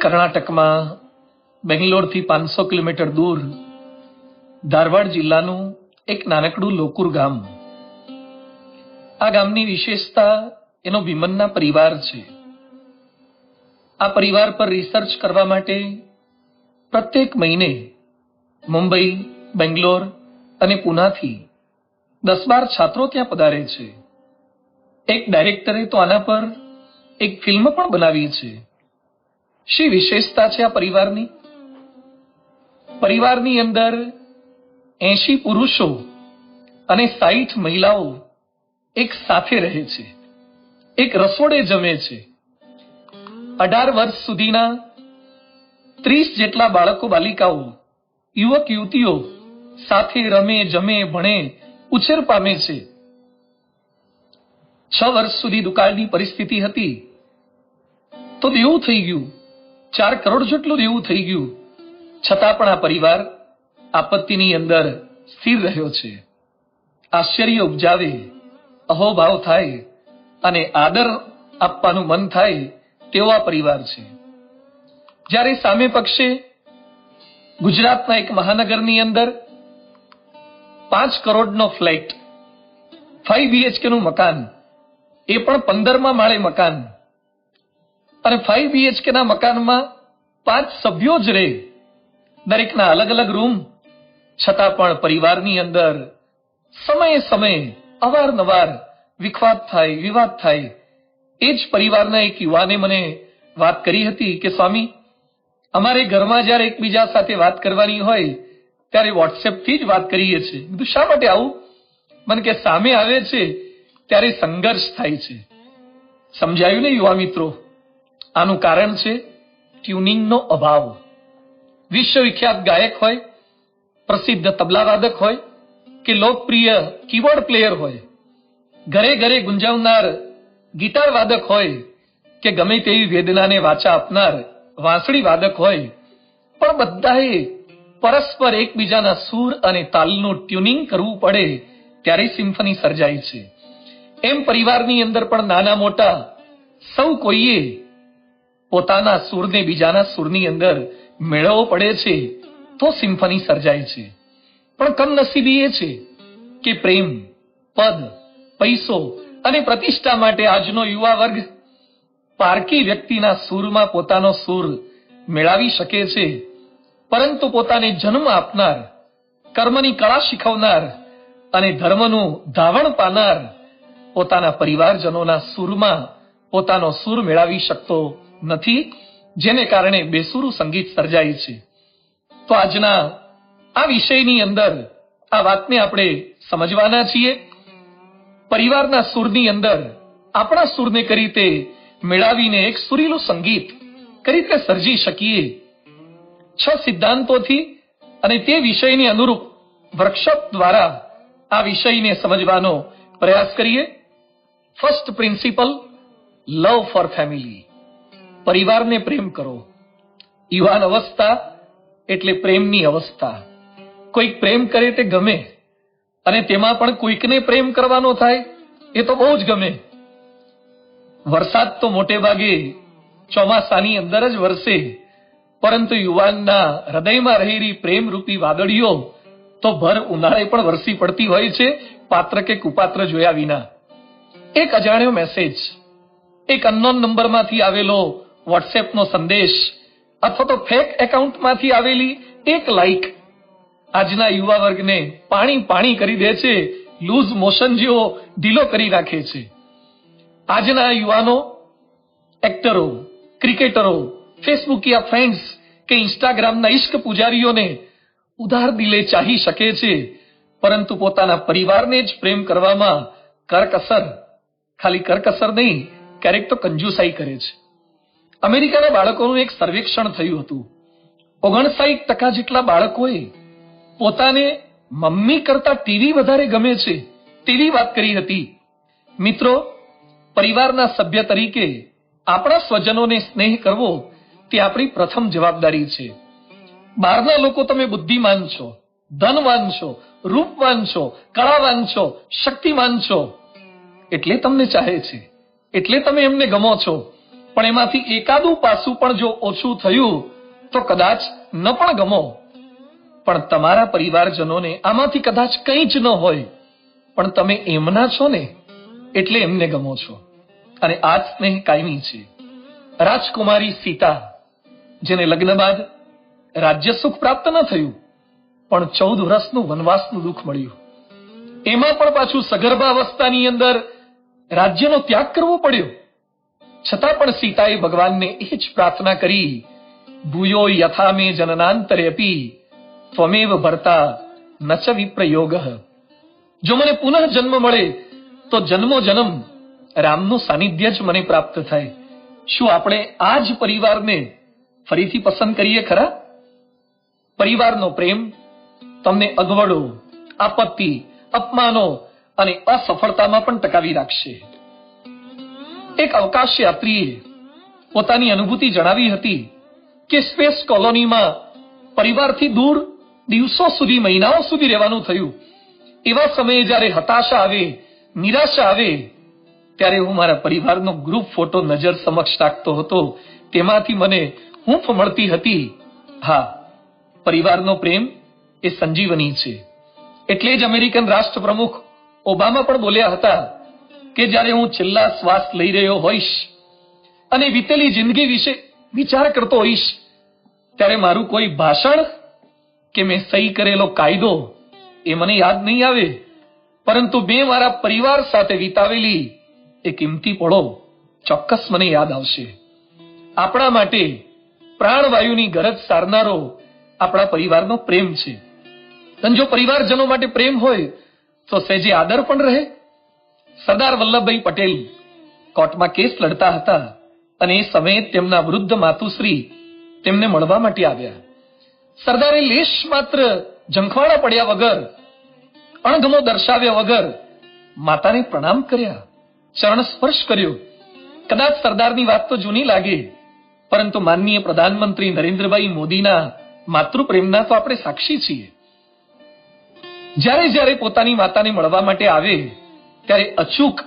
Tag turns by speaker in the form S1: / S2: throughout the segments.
S1: કર્ણાટકમાં બેંગ્લોરથી 500 કિલોમીટર દૂર ધારવાડ જિલ્લાનું એક નાનકડું લોકુર ગામ. આ ગામની વિશેષતા એનો ભીમનના પરિવાર છે. આ પરિવાર પર રિસર્ચ કરવા માટે પ્રત્યેક મહિને મુંબઈ, બેંગ્લોર અને પુનાથી 10-12 છાત્રો ત્યાં પધારે છે. એક ડાયરેક્ટરે તો આના પર એક ફિલ્મ પણ બનાવી છે. શી વિશેષતા છે આ પરિવારની? પરિવારની અંદર 80 પુરુષો અને 60 મહિલાઓ એક સાથે રહે છે, એક રસોડે જમે છે. 18 વર્ષ સુધીના 30 જેટલા બાળકો બાલિકાઓ, યુવક યુવતીઓ સાથે રમે, જમે, ભણે, ઉછેર પામે છે. 6 વર્ષ સુધી દુકાળની પરિસ્થિતિ હતી તો દેવું થઈ ગયું, 4 કરોડ જેટલું દેવું થઈ ગયું. છતાં પણ આ પરિવાર આપત્તિની અંદર સ્થિર રહ્યો છે. આશ્ચર્ય ઉપજાવે, અહોભાવ થાય અને આદર આપવાનું મન થાય તેવો આ પરિવાર છે. જ્યારે સામે પક્ષે ગુજરાતના એક મહાનગરની અંદર 5 કરોડનો ફ્લેટ, 5 BHK નું મકાન, એ પણ 15મા માળે મકાન, અને 5 BHK ના મકાનમાં 5 સભ્યો જ રહે, દરેકના અલગ અલગ રૂમ. છતાં પણ પરિવારની અંદર સમયે સમયે અવારનવાર વિખવાદ થાય, વિવાદ થાય. એ જ પરિવારના એક યુવાને મને વાત કરી હતી કે સ્વામી, અમારે ઘરમાં જ્યારે એકબીજા સાથે વાત કરવાની હોય ત્યારે વોટ્સએપથી જ વાત કરીએ છીએ. બધું શા માટે આવું? મને કે સામે આવે છે ત્યારે સંઘર્ષ થાય છે. સમજાયું ને યુવા મિત્રો? આનું કારણ છે ટ્યુનિંગનો અભાવ. વિશ્વવિખ્યાત ગાયક હોય, પ્રસિદ્ધ તબલાવાદક હોય કે લોકપ્રિય કીબોર્ડ પ્લેયર હોય, ઘરે ઘરે ગુંજાવનાર ગિટાર વાદક હોય કે ગમે તેવી વેદનાને વાચા આપનાર વાંસળી વાદક હોય, પણ બધાએ પરસ્પર એકબીજાના સૂર અને તાલનું ટ્યુનિંગ કરવું પડે ત્યારે સિમ્ફની સર્જાય છે. એમ પરિવારની અંદર પણ નાના મોટા સૌ કોઈએ પોતાના સૂરને બીજાના સૂરની અંદર મેળવવો પડે છે તો સિમ્ફની સર્જાય છે. પણ કમનસીબી એ છે કે પ્રેમ, પદ, પૈસો અને પ્રતિષ્ઠા માટે આજનો યુવા વર્ગ પારકી વ્યક્તિના સૂરમાં પોતાનો સૂર મેળવી શકે છે, પરંતુ પોતાને જન્મ આપનાર, કર્મની કળા શીખવનાર અને ધર્મનું ધાવણ પાનાર પોતાના પરિવારજનોના સૂરમાં પોતાનો સૂર મેળવી શકતો નથી, જેને કારણે બેસૂરું સંગીત સર્જાય છે. તો આજના આ વિષયની અંદર આ વાતને આપણે સમજવાના છીએ. પરિવારના સૂરની અંદર આપણા સૂરને કઈ રીતે મેળવીને એક સુરીલું સંગીત કઈ રીતે સર્જી શકીએ, 6 સિદ્ધાંતોથી અને તે વિષયને અનુરૂપ વર્કશોપ દ્વારા આ વિષયને સમજવાનો પ્રયાસ કરીએ. ફર્સ્ટ પ્રિન્સિપલ, લવ ફોર ફેમિલી. પરિવારને પ્રેમ કરો. યુવાન અવસ્થા એટલે પ્રેમની અવસ્થા. કોઈક પ્રેમ કરે તે ગમે, અને તેમાં પણ કોઈકને પ્રેમ કરવાનો થાય એ તો બહુ જ ગમે. વરસાદ તો મોટે ભાગે ચોમાસાની અંદર જ વરસે, પરંતુ યુવાનના હૃદયમાં રહેલી પ્રેમરૂપી વાદળીઓ તો ભર ઉનાળે પણ વરસી પડતી હોય છે, પાત્ર કે કુપાત્ર જોયા વિના. એક અજાણ્યો મેસેજ, એક અનનોન નંબરમાંથી આવેલો વોટ્સએપનો સંદેશ અથવા તો ફેક એકાઉન્ટમાંથી આવેલી એક લાઈક આજના યુવા વર્ગને પાણી પાણી કરી દે છે, લૂઝ મોશન જેવો ઢીલો કરી નાખે છે. આજના યુવાનો એક્ટરો, ક્રિકેટરો, ફેસબુકિયા ફ્રેન્ડ્સ કે ઇન્સ્ટાગ્રામના ઇશ્ક પૂજારીઓને ઉધાર દિલે ચાહી શકે છે, પરંતુ પોતાના પરિવારને જ પ્રેમ કરવામાં કરકસર, ખાલી કરકસર નહીં, ક્યારેક તો કંજુસાઈ કરે છે. અમેરિકાના બાળકોનું એક સર્વેક્ષણ થયું હતું. 59% જેટલા બાળકોએ પોતાને મમ્મી કરતા ટીવી વધારે ગમે છે તેવી વાત કરી હતી. મિત્રો, પરિવારના સભ્ય તરીકે આપણા સ્વજનોને સ્નેહ કરવો તે આપણી પ્રથમ જવાબદારી છે. બહારના લોકો તમે બુદ્ધિમાન છો, ધનવાન છો, રૂપવાન છો, કળાવાન છો, શક્તિમાન છો એટલે તમને ચાહે છે, એટલે તમે એમને ગમો છો. પણ એમાંથી એકાદું પાસું પણ જો ઓછું થયું તો કદાચ ન પણ ગમો, પણ તમારા પરિવારજનોને આમાંથી કદાચ કંઈ જ ન હોય, પણ તમે એમના છો ને એટલે એમને ગમો છો, અને આ જ સ્નેહ કાયમી છે. રાજકુમારી સીતા, જેને લગ્ન બાદ રાજ્ય સુખ પ્રાપ્ત ન થયું, પણ 14 વર્ષનું વનવાસનું દુઃખ મળ્યું, એમાં પણ પાછું સગર્ભાવસ્થાની અંદર રાજ્યનો ત્યાગ કરવો પડ્યો, છતાં પણ સીતાએ ભગવાનને એ જ પ્રાર્થના કરી, ભૂયો યથા મે જનનાંતરે અપી ત્વમેવ ભર્તા ન ચ વિપ્રયોગઃ. જો મને પુનઃ જન્મ મળે તો જન્મો જન્મ રામનું સાનિધ્ય જ મને પ્રાપ્ત થાય. શું આપણે આ જ પરિવારને ફરીથી પસંદ કરીએ ખરા? પરિવારનો પ્રેમ તમને અગવડો, આપત્તિ, અપમાનો અને અસફળતામાં પણ ટકાવી રાખશે. એક અવકાશ યાત્રીએ પોતાની અનુભૂતિ જણાવી હતી કે સ્પેસ કોલોનીમાં પરિવારથી દૂર દિવસો સુધી, મહિનાઓ સુધી રહેવાનું થયું. એવા સમયે જ્યારે હતાશા આવે, નિરાશા આવે, ત્યારે હું મારા પરિવારનો ગ્રુપ ફોટો નજર સમક્ષ રાખતો હતો. તેમાંથી મને હૂંફ મળતી હતી. હા, પરિવારનો પ્રેમ એ સંજીવની છે. એટલે જ અમેરિકન રાષ્ટ્રપ્રમુખ ઓબામા પણ બોલ્યા હતા કે જ્યારે હું છેલ્લા શ્વાસ લઈ રહ્યો હોઈશ અને વીતેલી જિંદગી વિશે વિચાર કરતો હોઈશ, ત્યારે મારું કોઈ ભાષણ કે મેં સહી કરેલો કાયદો એ મને યાદ નહીં આવે, પરંતુ મેં મારા પરિવાર સાથે વિતાવેલી એ કિંમતી પળો ચોક્કસ મને યાદ આવશે. આપણા માટે પ્રાણવાયુની ગરજ સારનારો આપણા પરિવારનો પ્રેમ છે. અને જો પરિવારજનો માટે પ્રેમ હોય તો સહેજે આદર પણ રહે. સરદાર વલ્લભભાઈ પટેલ કોર્ટમાં કેસ લડતા હતા અને એ સમયે તેમના વૃદ્ધ માતુશ્રી તેમને મળવા માટે આવ્યા. સરદારે લેશ માત્ર ઝંખવાણા પડ્યા વગર, અણગમો દર્શાવ્યા વગર માતાને પ્રણામ કર્યા, ચરણ સ્પર્શ કર્યો. કદાચ સરદારની વાત તો જૂની લાગે, પરંતુ માનનીય પ્રધાનમંત્રી નરેન્દ્રભાઈ મોદીના માતૃપ્રેમના તો આપણે સાક્ષી છીએ. જ્યારે જ્યારે પોતાની માતાને મળવા માટે આવે ત્યારે અચૂક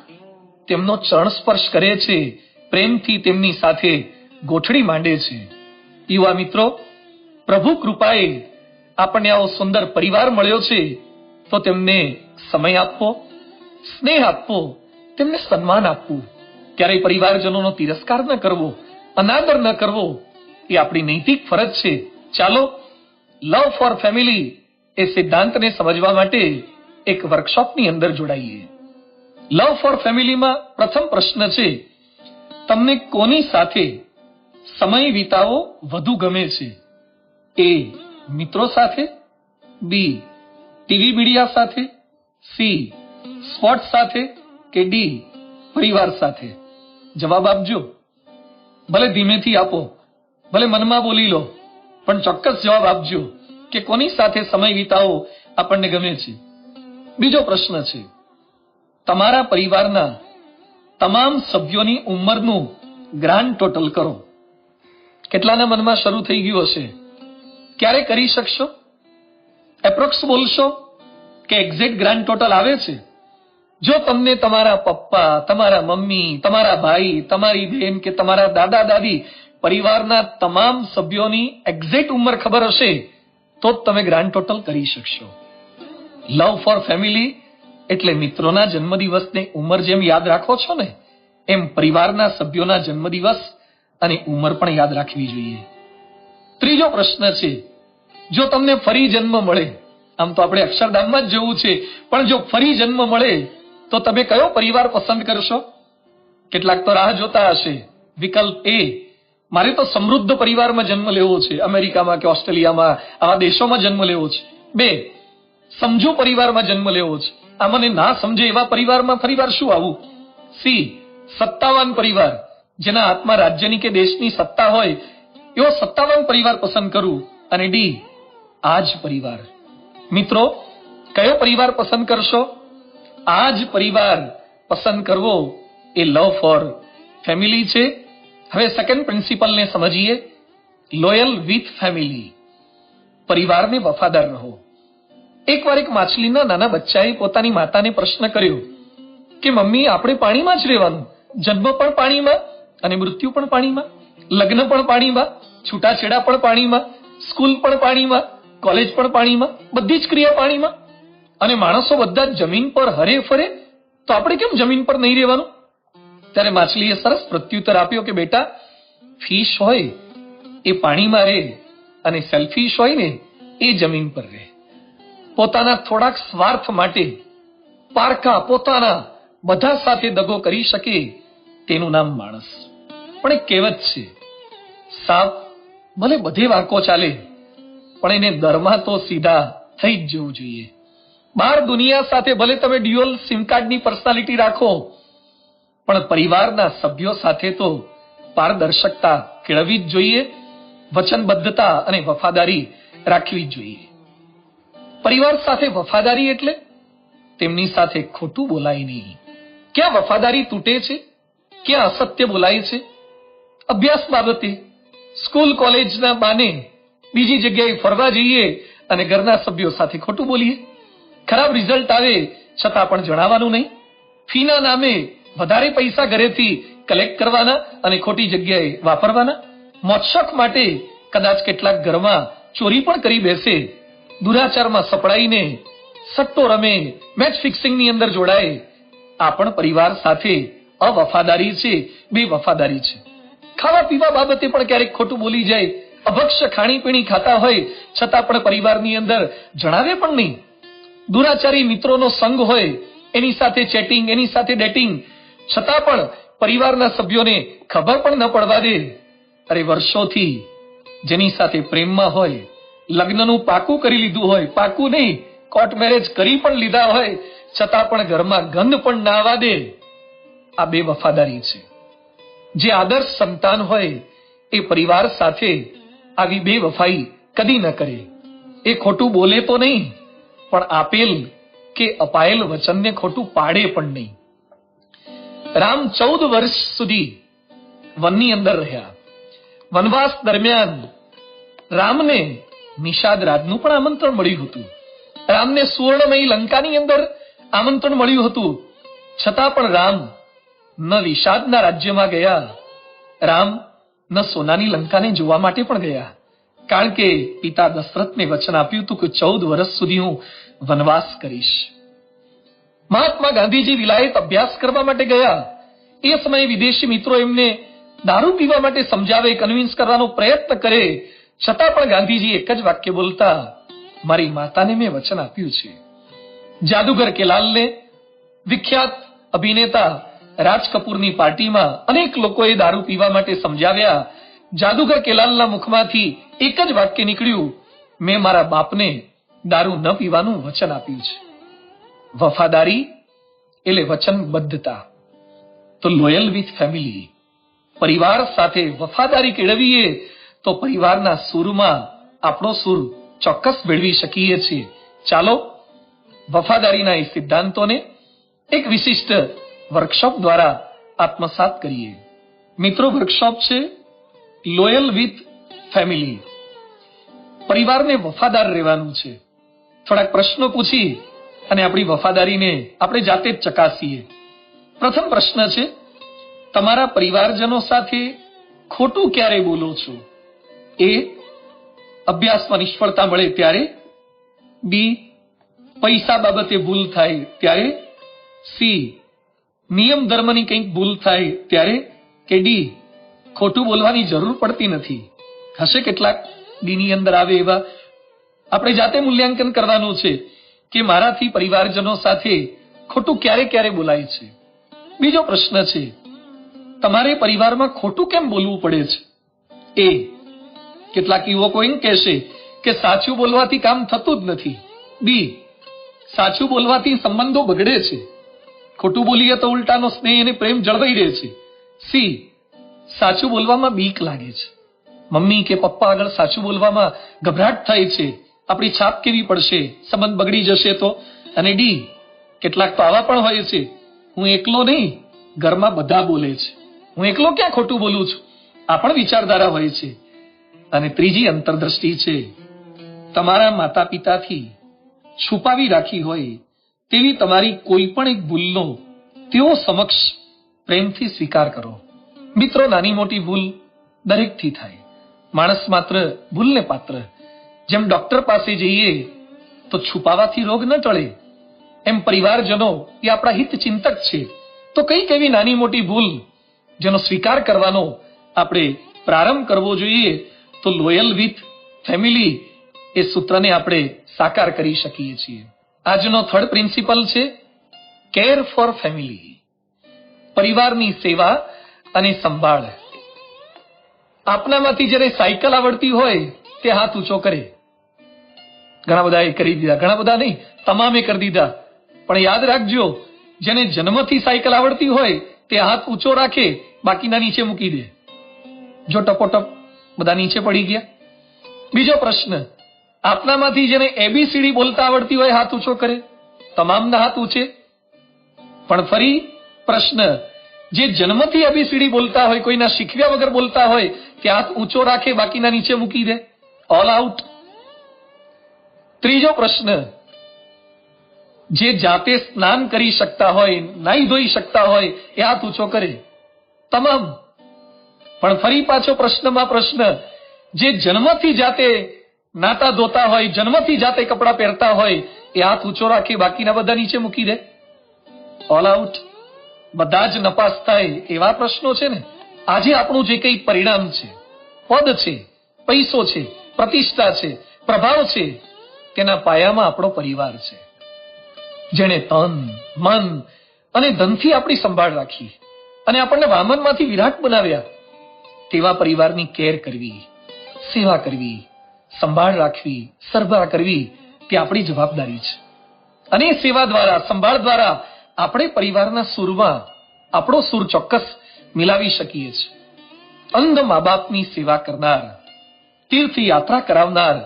S1: તેમનો ચરણ સ્પર્શ કરે છે, પ્રેમથી તેમની સાથે ગોઠડી માંડે છે. યુવા મિત્રો, પ્રભુ કૃપાએ આપણને આવો સુંદર પરિવાર મળ્યો છે, તો તેમને સમય આપવો, સ્નેહ આપવો, તેમને સન્માન આપવું. ક્યારેય પરિવારજનોનો તિરસ્કાર ન કરવો, અનાદર ન કરવો, એ આપણી નૈતિક ફરજ છે. ચાલો, લવ ફોર ફેમિલી એ સિદ્ધાંતને સમજવા માટે એક વર્કશોપની અંદર જોડાઈએ. લવ ફોર ફેમિલીમાં પ્રથમ પ્રશ્ન છે, તમને કોની સાથે સમય વિતાવો વધુ ગમે છે? એ, મિત્રો સાથે, બી, ટીવી મીડિયા સાથે, સી, સ્પોર્ટ્સ સાથે, કે ડી, પરિવાર સાથે? જવાબ આપજો. ભલે ધીમેથી આપો, ભલે મનમાં બોલી લો, પણ ચોક્કસ જવાબ આપજો કે કોની સાથે સમય વિતાવો આપણને ગમે છે. બીજો પ્રશ્ન છે, તમારા પરિવારના તમામ સભ્યોની ઉંમરનું ગ્રાન્ડ ટોટલ કરો. કેટલાના મનમાં શરૂ થઈ ગયું હશે? ક્યારે કરી શકશો? એપ્રોક્સ બોલશો કે એક્ઝેક્ટ ગ્રાન્ડ ટોટલ આવે છે? જો તમને તમારા પપ્પા, તમારા મમ્મી, તમારા ભાઈ, તમારી બહેન કે તમારા દાદા દાદી, પરિવારના તમામ સભ્યોની એક્ઝેક્ટ ઉંમર ખબર હશે તો જ તમે ગ્રાન્ડ ટોટલ કરી શકશો. લવ ફોર ફેમિલી એટલે મિત્રોના જન્મદિવસની ઉંમર જેમ યાદ રાખો છો ને, એમ પરિવારના સભ્યોના જન્મદિવસ અને ઉંમર પણ યાદ રાખવી જોઈએ. ત્રીજો પ્રશ્ન છે, જો તમને ફરી જન્મ મળે, આમ તો આપણે અક્ષરધામમાં જ જવું છે, પણ જો ફરી જન્મ મળે તો તમે કયો પરિવાર પસંદ કરશો? કેટલાક તો રાહ જોતા હશે. વિકલ્પ એ, મારે તો સમૃદ્ધ પરિવારમાં જન્મ લેવો છે, અમેરિકામાં કે ઓસ્ટ્રેલિયામાં આવા દેશોમાં જન્મ લેવો છે. 2, સમજુ પરિવારમાં જન્મ લેવો છે, આ મને ના સમજે એવા પરિવારમાં ફરીવાર શું આવું? સી, સત્તાવાન પરિવાર, જેના હાથમાં રાજ્યની કે દેશની સત્તા હોય એવો સત્તાવાન પરિવાર પસંદ કરું. અને ડી, આ જ પરિવાર. મિત્રો, કયો પરિવાર પસંદ કરશો? આ જ પરિવાર પસંદ કરવો એ લવ ફોર ફેમિલી છે. હવે સેકન્ડ પ્રિન્સિપલને સમજીએ, લોયલ વિથ ફેમિલી. પરિવારને વફાદાર રહો. એકવાર એક માછલીના નાના બચ્ચાએ પોતાની માતાને પ્રશ્ન કર્યો કે મમ્મી, આપણે પાણીમાં જ રહેવાનું, જન્મ પણ પાણીમાં અને મૃત્યુ પણ પાણીમાં, લગ્ન પણ પાણીમાં, છૂટાછેડા પણ પાણીમાં, સ્કૂલ પણ પાણીમાં, કોલેજ પણ પાણીમાં, બધી જ ક્રિયા પાણીમાં. અને માણસો બધા જમીન પર હરે ફરે, તો આપણે કેમ જમીન પર નહીં રહેવાનું? ત્યારે માછલીએ સરસ પ્રત્યુત્તર આપ્યો કે બેટા, ફિશ હોય એ પાણીમાં રહે અને સેલ્ફિશ હોય ને એ જમીન પર રહે. પોતાના થોડાક સ્વાર્થ માટે પારકા પોતાના બધા સાથે દગો કરી શકે તેનું નામ માણસ. પણ એક કહેવત છે, સાપ ભલે બધે વાંકો ચાલે પણ એને દરમાં તો સીધા થઈ જ જવું જોઈએ. બહાર દુનિયા સાથે ભલે તમે ડ્યુઅલ સિમ કાર્ડની પર્સનાલિટી રાખો, પણ પરિવારના સભ્યો સાથે તો પારદર્શકતા કેળવવી જ જોઈએ, વચનબદ્ધતા અને વફાદારી રાખવી જ જોઈએ. પરિવાર સાથે વફાદારી એટલે તેમની સાથે ખોટું બોલાય નહીં. ક્યાં વફાદારી તૂટે છે, ક્યાં અસત્ય બોલાય છે? અભ્યાસ બાબતે સ્કૂલ કોલેજના બાને બીજી જગ્યાએ ફરવા જઈએ અને ઘરના સભ્યો સાથે ખોટું બોલીએ. ખરાબ રિઝલ્ટ આવે છતાં પણ જણાવવાનું નહીં. ફીના નામે વધારે પૈસા ઘરેથી કલેક્ટ કરવાના અને ખોટી જગ્યાએ વાપરવાના. મોજશોખ માટે કદાચ કેટલાક ઘરમાં ચોરી પણ કરી બેસે. દુરાચારમાં સપડાઈને સટ્ટો રમે, મેચ ફિક્સિંગની અંદર જોડાય. આ પણ પરિવાર સાથે અવફાદારી છે, બેવફાદારી છે. ખાવા પીવા બાબતે પણ ક્યારેક ખોટું બોલી જાય. અભક્ષ્ય ખાણીપીણી ખાતા હોય છતાં પણ પરિવારની અંદર જણાવે પણ નહીં. દુરાચારી મિત્રોનો સંગ હોય, એની સાથે ચેટિંગ, એની સાથે ડેટિંગ, છતાં પણ પરિવારના સભ્યોને ખબર પણ ન પડવા દે. અરે વર્ષોથી જેની સાથે પ્રેમમાં હોય, લગ્નનું પાકું કરી લીધું હોય, પાકું નહીં કોર્ટ મેરેજ કરી પણ લીધા હોય, છતાં પણ ઘરમાં ગંધ પણ ના આવવા દે. આ બેવફાદારી છે. જે આદર્શ સંતાન હોય એ પરિવાર સાથે આવી બેવફાઈ કદી ન કરે. એ ખોટું બોલે તો નહીં, પણ આપેલ કે અપાયેલ વચનને ખોટું પાડે પણ નહીં. રામ 14 વર્ષ સુધી વનની અંદર રહ્યા. વનવાસ દરમિયાન રામને નિષાદ રાજનું પણ આમંત્રણ મળ્યું હતું. રામને સુવર્ણમયી લંકાની અંદર આમંત્રણ મળ્યું હતું, છતાં પણ રામ ન નિષાદના રાજ્યમાં ગયા, રામ ન સોનાની લંકાને જોવા માટે પણ ગયા. કારણ કે પિતા દશરથને વચન આપ્યું હતું કે 14 વર્ષ સુધી હું વનવાસ કરીશ. મહાત્મા ગાંધીજી વિલાયત અભ્યાસ કરવા માટે ગયા. એ સમયે વિદેશી મિત્રો એમને દારૂ પીવા માટે સમજાવે, કન્વિન્સ કરવાનો પ્રયત્ન કરે, છતાં પણ ગાંધીજી એક જ વાક્ય બોલતા, મારી માતાને મેં વચન આપ્યું છે. જાદુગર કેલાલને, વિખ્યાત અભિનેતા રાજ કપૂરની પાર્ટીમાં અનેક લોકોએ દારૂ પીવા માટે સમજાવ્યા. જાદુગર કેલાલના મુખમાંથી એક જ વાક્ય નીકળ્યું, મેં મારા બાપને દારૂ ન પીવાનું વચન આપ્યું છે. વફાદારી એટલે વચનબદ્ધતા. તો લોયલ વિથ ફેમિલી, પરિવાર સાથે વફાદારી કેળવીએ તો પરિવારના સૂરમાં આપણો સૂર ચોક્કસ ભેળવી શકીએ છીએ. ચાલો વફાદારીના એ સિદ્ધાંતોને એક વિશિષ્ટ વર્કશોપ દ્વારા આત્મસાત કરીએ. મિત્રો, વર્કશોપ છે લોયલ વિથ ફેમિલી. પરિવારને વફાદાર રહેવાનું છે. થોડાક પ્રશ્નો પૂછી અને આપણી વફાદારીને આપણે જાતે જ ચકાસીએ. પ્રથમ પ્રશ્ન છે, તમારા પરિવારજનો સાથે ખોટું ક્યારે બોલો છો? એ, અભ્યાસમાં નિષ્ફળતા મળે ત્યારે. બી, પૈસા બાબતે ભૂલ થાય ત્યારે. સી, નિયમ ધર્મની કંઈક ભૂલ થાય ત્યારે. કે ડી, ખોટું બોલવાની જરૂર પડતી નથી. હશે કેટલાક ડીની અંદર આવે એવા. આપણે જાતે મૂલ્યાંકન કરવાનું છે કે મારાથી પરિવારજનો સાથે ખોટું ક્યારે ક્યારે બોલાય છે. બીજો પ્રશ્ન છે, તમારે પરિવારમાં ખોટું કેમ બોલવું પડે છે? એ, કેટલાક યુવકો એમ કહેશે કે સાચું બોલવાથી કામ થતું જ નથી. બી, સાચું બોલવાથી સંબંધો બગડે છે, ખોટું બોલીએ તો ઉલટાનો સ્નેહ અને પ્રેમ જળવાઈ રહે છે. સી, સાચું બોલવામાં બીક લાગે છે, મમ્મી કે પપ્પા આગળ સાચું બોલવામાં ગભરાટ થાય છે, આપણી છાપ કેવી પડશે, સંબંધ બગડી જશે તો. અને ડી, કેટલાક તો આવા પણ હોય છે, હું એકલો નહીં, ઘરમાં બધા બોલે છે, હું એકલો ક્યાં ખોટું બોલું છું, આ પણ વિચારધારા હોય છે. અને ત્રીજી અંતરદ્રષ્ટિ છે, તમારા માતા પિતાથી છુપાવી રાખી હોય તેવી તમારી કોઈ પણ એક ભૂલનો તેઓ સમક્ષ પ્રેમથી સ્વીકાર કરો. મિત્રો, નાની મોટી ભૂલ દરેકથી થાય. માણસ માત્ર ભૂલને પાત્ર. જેમ ડોક્ટર પાસે જઈએ તો છુપાવાથી રોગ ન ટળે, એમ પરિવારજનો એ આપણા હિત ચિંતક છે. તો કઈક એવી નાની મોટી ભૂલ જેનો સ્વીકાર કરવાનો આપણે પ્રારંભ કરવો જોઈએ, તો લોયલ વિથ ફેમિલી એ સૂત્રને આપણે સાકાર કરી શકીએ છીએ. આજનો થર્ડ પ્રિન્સિપલ છે કેર ફોર ફેમિલી, પરિવારની સેવા અને સંભાળ. આપનામાંથી જેને સાયકલ આવડતી હોય તે હાથ ઊંચો કરે. ઘણા બધાએ કરી દીધા, ઘણા બધા નહીં, તમામે કરી દીધા. પણ યાદ રાખજો, જેને જન્મથી સાયકલ આવડતી હોય તે હાથ ઊંચો રાખે, બાકીના નીચે મૂકી દે. જો ટપોટપ બધા નીચે પડી ગયા. બીજો પ્રશ્ન, આપનામાંથી જેને એબીસીડી બોલતા આવડતી હોય હાથ ઊંચો કરે, તમામના હાથ ઊંચે. પણ ફરી પ્રશ્ન, જે જન્મથી એબીસીડી બોલતા હોય, કોઈના શીખવ્યા વગર બોલતા હોય, તે હાથ ઊંચો રાખે, બાકીના નીચે મૂકી દે. All out. ત્રીજો પ્રશ્ન, જે જાતે સ્નાન કરી શકતા હોય, નાહી ધોઈ શકતા હોય, એ હાથ ઊંચો કરે. તમામ. પણ ફરી પાછો પ્રશ્નમાં પ્રશ્ન, જે જન્મથી જાતે નાતા ધોતા હોય, જન્મથી જાતે કપડાં પહેરતા હોય, એ હાથ ઊંચો રાખી, બાકીના બધા નીચે મૂકી દે. All out. બધા જ નપાસ થાય એવા પ્રશ્નો છે ને. આજે આપણું જે કંઈ પરિણામ છે, પદ છે, પૈસો છે, પ્રતિષ્ઠા છે, પ્રભાવ છે, તેના પાયામાં આપણો પરિવાર છે. જેણે તન, મન અને ધનથી આપણી સંભાળ રાખી અને આપણને વામનમાંથી વિરાટ બનાવ્યા, તેવા પરિવારની કેર કરવી, સેવા કરવી, સંભાળ રાખવી, સરભરા કરવી, તે આપણી જવાબદારી છે. અને સેવા દ્વારા, સંભાળ દ્વારા આપણે પરિવારના સૂરમાં આપણો સૂર ચોક્કસ મિલાવી શકીએ છીએ. અંધ મા બાપની સેવા કરનાર, તીર્થયાત્રા કરાવનાર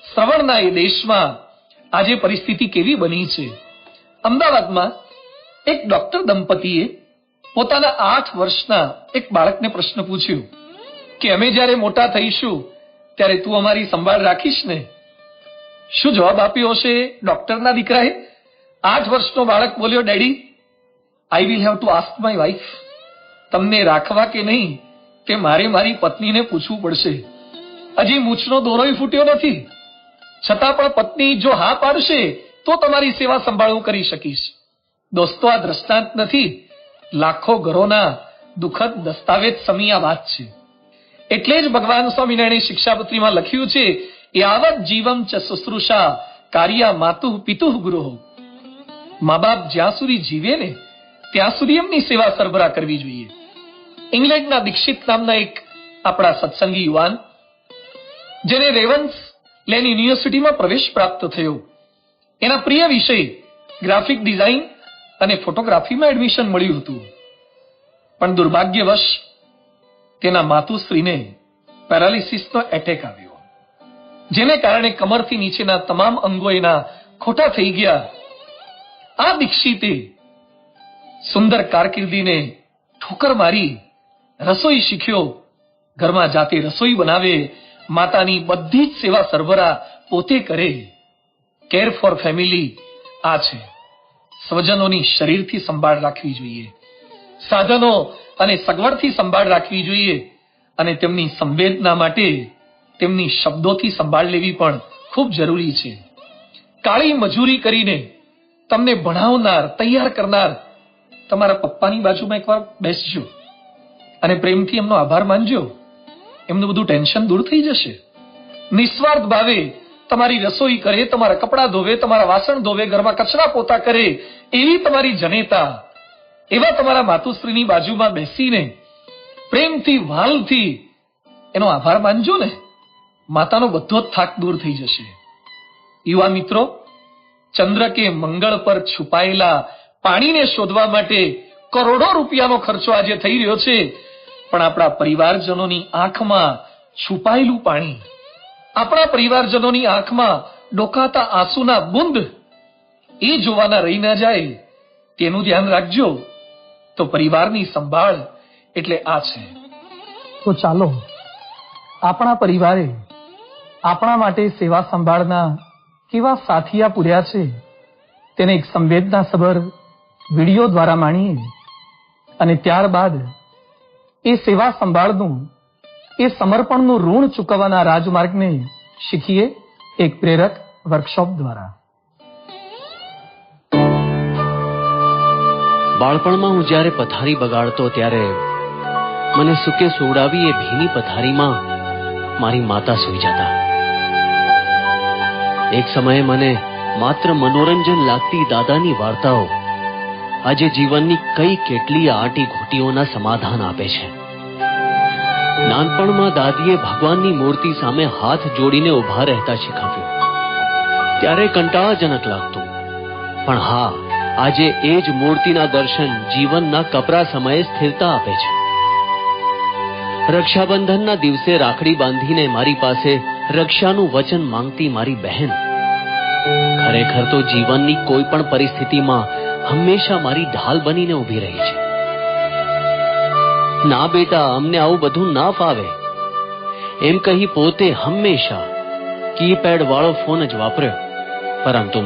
S1: શ્રવણના એ દેશમાં આજે પરિસ્થિતિ કેવી બની છે. અમદાવાદમાં એક ડોક્ટર દંપતીએ પોતાના 8 વર્ષના એક બાળકને પ્રશ્ન પૂછ્યો કે અમે જ્યારે મોટા થઈશું ત્યારે તું અમારી સંભાળ રાખીશ ને? શું જવાબ આપ્યો હશે ડોક્ટરના દીકરાએ? 8 વર્ષનો બાળક બોલ્યો, daddy, I will have to ask my wife. તમને રાખવા કે નહીં તે મારે મારી પત્નીને પૂછવું પડશે. હજી મૂછનો દોરોય ફૂટ્યો નથી, છતાં પણ પત્ની જો હા પાડશે તો તમારી સેવા સંભાળ હું કરી શકીશ. દોસ્તો, આ દ્રષ્ટાંત નથી, લાખો ઘરોના દુઃખદ દસ્તાવેજ સમી આ વાત છે. એટલે જ ભગવાન સ્વામિનારાયણે શિક્ષાપત્રીમાં લખ્યું છે, યાવત જીવમ ચ શુશ્રુષા કાર્યા માતુઃ પિતુઃ ગુરુઃ. મા બાપ જ્યાં સુધી જીવે ને ત્યાં સુધી એમની સેવા સરભરા કરવી જોઈએ. ઇંગ્લેન્ડના દીક્ષિત નામના એક આપણા સત્સંગી યુવાન, જેને રેવન્સ લેન યુનિવર્સિટીમાં પ્રવેશ પ્રાપ્ત થયો, એના પ્રિય વિષય ગ્રાફિક ડિઝાઇન અને ફોટોગ્રાફીમાં એડમિશન મળ્યું હતું. પણ દુર્ભાગ્યવશ તેના માતુશ્રીને પેરાલિસિસનો એટેક આવ્યો, જેને કારણે કમરથી નીચેના તમામ અંગો એના ખોટા થઈ ગયા. આ દીક્ષિતે સુંદર કારકિર્દીને ઠોકર મારી રસોઈ શીખ્યો. ઘરમાં જાતે રસોઈ બનાવે, માતાની બધી જ સેવા સરભરા પોતે કરે. કેર ફોર ફેમિલી આ છે. સ્વજનોની શરીરથી સંભાળ રાખવી જોઈએ, સાધનો અને સગવડથી સંભાળ રાખવી જોઈએ, અને તેમની સંવેદના માટે તેમની શબ્દોથી સંભાળ લેવી પણ ખૂબ જરૂરી છે. કાળી મજૂરી કરીને તમને ભણાવનાર, તૈયાર કરનાર તમારા પપ્પાની બાજુમાં એકવાર બેસજો અને પ્રેમથી એમનો આભાર માનજો. એમનું બધું ટેન્શન દૂર થઈ જશે. નિસ્વાર્થ ભાવે તમારી રસોઈ કરે, તમારા કપડાં ધોવે, તમારા વાસણ ધોવે, ઘરમાં કચરા પોતા કરે, એવી તમારી જનેતા, એવા તમારા માતુશ્રીની બાજુમાં બેસીને પ્રેમથી, વાલથી એનો આભાર માનજો ને, માતાનો બધો જ થાક દૂર થઈ જશે. યુવા મિત્રો, ચંદ્ર કે મંગળ પર છુપાયેલા પાણીને શોધવા માટે કરોડો રૂપિયાનો ખર્ચો આજે થઈ રહ્યો છે, પણ આપણા પરિવારજનોની આંખમાં છુપાયેલું પાણી, આપણા પરિવારજનોની આંખમાં ડોકાતા આંસુના બુંદ, એ જોવાના રહી ના જાય, તેનું ધ્યાન રાખજો. તો પરિવારની સંભાળ એટલે આ છે. તો ચાલો આપણા પરિવારે આપણા માટે સેવા સંભાળના કેવા સાથિયા પૂર્યા છે તેને એક સંવેદનાસભર વિડીયો દ્વારા માણીએ, અને ત્યારબાદ એ સેવા સંભાળનું, એ સમર્પણનું ઋણ ચૂકવવાના રાજમાર્ગને શીખીએ એક પ્રેરક વર્કશોપ દ્વારા.
S2: બાળપણમાં હું જ્યારે પથારી બગાડતો ત્યારે મને સૂકે સુવડાવી એ ભીની પથારીમાં મારી માતા સૂઈ જતા. એક સમયે મને માત્ર મનોરંજન લાગતી દાદાની વાર્તાઓ આજે જીવનની કઈ કેટલી આટી ઘૂંટીઓના સમાધાન આપે છે. નાનપણમાં દાદીએ ભગવાનની મૂર્તિ સામે હાથ જોડીને ઉભા રહેતા શીખવ્યું. ત્યારે કંટાળાજનક લાગતું, પણ હા, આજે એ જ મૂર્તિના દર્શન જીવનના કપરા સમયે સ્થિરતા આપે છે. રક્ષાબંધનના દિવસે રાખડી બાંધીને મારી પાસે રક્ષાનું વચન માંગતી મારી બહેન ખરેખર તો જીવનની કોઈ પણ પરિસ્થિતિમાં હંમેશા મારી ઢાલ બનીને ઊભી રહી છે. ના બેટા, અમને આવું બધું ના ફાવે એમ કહી પોતે હંમેશા કીપેડ વાળો ફોન જ વાપર્યો, પરંતુ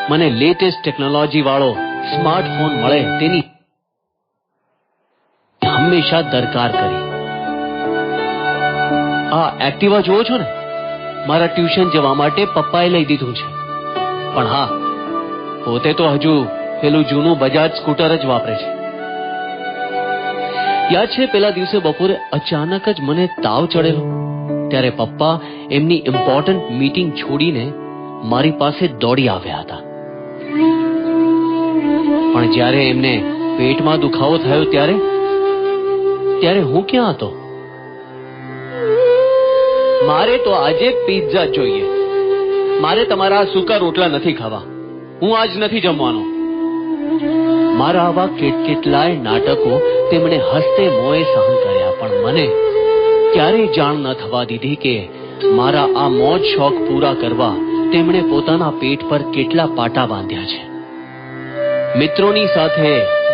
S2: મને લેટેસ્ટ ટેકનોલોજી વાળો સ્માર્ટફોન મળે તેની હંમેશા દરકાર કરી. આ એક્ટિવા જોવો છો ને, મારા ટ્યુશન જવા માટે પપ્પાએ લઈ દીધું છે. પણ હા, પોતે તો હજુ પેલું જૂનું બજાજ સ્કૂટર જ વાપરે છે. યાદ છે પેલા દિવસે બપોરે અચાનક જ મને તાવ ચડેલો, ત્યારે પપ્પા એમની ઇમ્પોર્ટન્ટ મીટિંગ છોડીને મારી પાસે દોડી આવ્યા હતા. પણ જ્યારે એમને પેટમાં દુખાવો થયો ત્યારે હું ક્યાં હતો? મારે તો આજે પિઝા જોઈએ. મારે તમારા સૂકા રોટલા નથી ખાવા. હું આજ નથી જમવાનો. મારા આવા કેટલાય નાટકો તેમણે હસતે મોંએ સહન કર્યા, પણ મને ક્યારેય જાણ ન થવા દીધી કે મારા આ મોજ શોખ પૂરા કરવા તેમણે પોતાના પેટ પર કેટલા પાટા બાંધ્યા છે. મિત્રોની સાથે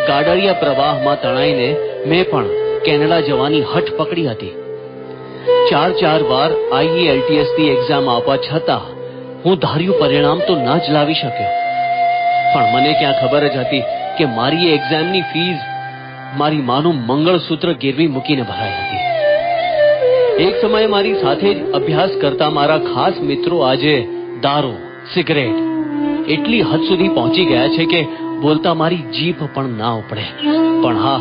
S2: ગાડરિયા પ્રવાહમાં તણાઈને મેં પણ કેનેડા જવાની હઠ પકડી હતી. 4 વાર IELTS ની એક્ઝામ આપવા છતાં હું ધાર્યું પરિણામ તો ન જ લાવી શક્યો. પણ મને ક્યાં ખબર જ હતી કે મારી એક્ઝામની ફીસ મારી માનું મંગળસૂત્ર ગીરવી મૂકીને ભરાઈ હતી. એક સમયે મારી સાથે જ અભ્યાસ કરતા મારા ખાસ મિત્રો આજે દારૂ, સિગરેટ એટલી હદ સુધી પહોંચી ગયા છે કે બોલતા મારી જીભ પણ ના ઉપડે. પણ હા,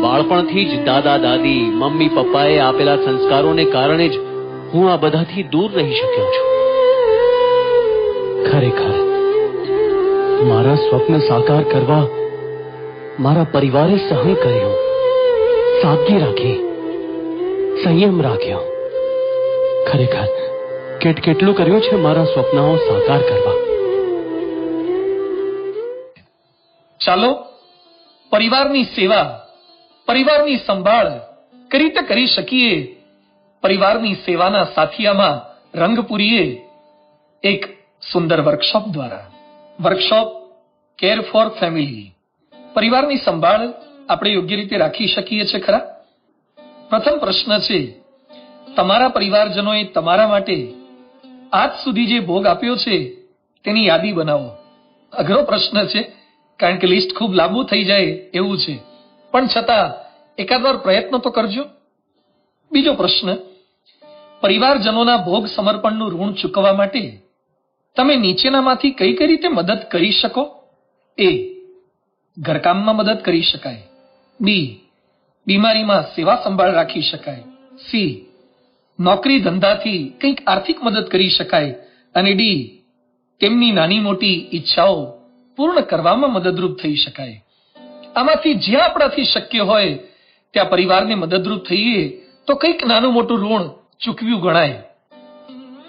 S2: બાળપણથી જ દાદા દાદી, મમ્મી પપ્પાએ આપેલા સંસ્કારોને કારણે જ હું આ બધાથી દૂર રહી શક્યો છું. ખરેખર મારા સ્વપ્ન સાકાર કરવા મારા પરિવારે સહન કર્યું, સાદગી રાખી, સંયમ રાખ્યો. ખરેખર કેટલું કર્યું છે મારા સ્વપ્નાઓ સાકાર કરવા.
S1: ચાલો પરિવારની સેવા, પરિવારની સંભાળ કઈ રીતે કરી શકીએ, પરિવારની સેવાના સાથિયામાં રંગ પૂરીએ એક સુંદર વર્કશોપ દ્વારા. Workshop care for family. પરિવારની સંભાળ આપણે યોગ્ય રીતે રાખી શકીએ છીએ ખરા? પ્રથમ પ્રશ્ન છે, તમારા પરિવારજનોએ તમારા માટે આજ સુધી જે ભોગ આપ્યો છે તેની યાદી બનાવો. અઘરો પ્રશ્ન છે, કારણ કે લિસ્ટ ખૂબ લાંબુ થઈ જાય એવું છે, પણ છતાં એકાદ વાર પ્રયત્ન તો કરજો. બીજો પ્રશ્ન, પરિવારજનોના ભોગ સમર્પણનું ઋણ ચૂકવવા માટે તમે નીચેનામાંથી કઈ રીતે મદદ કરી શકો? A. ઘરકામમાં મદદ કરી શકાય. B. બીમારીમાં સેવા સંભાળ રાખી શકાય. C. નોકરી ધંધાથી કંઈક આર્થિક મદદ કરી શકાય. અને D. તેમની નાની મોટી ઈચ્છાઓ પૂર્ણ કરવામાં મદદરૂપ થઈ શકાય. આમાંથી જ્યાં આપણાથી શક્ય હોય ત્યાં પરિવારને મદદરૂપ થઈએ તો કંઈક નાનું મોટું ઋણ ચૂકવ્યું ગણાય.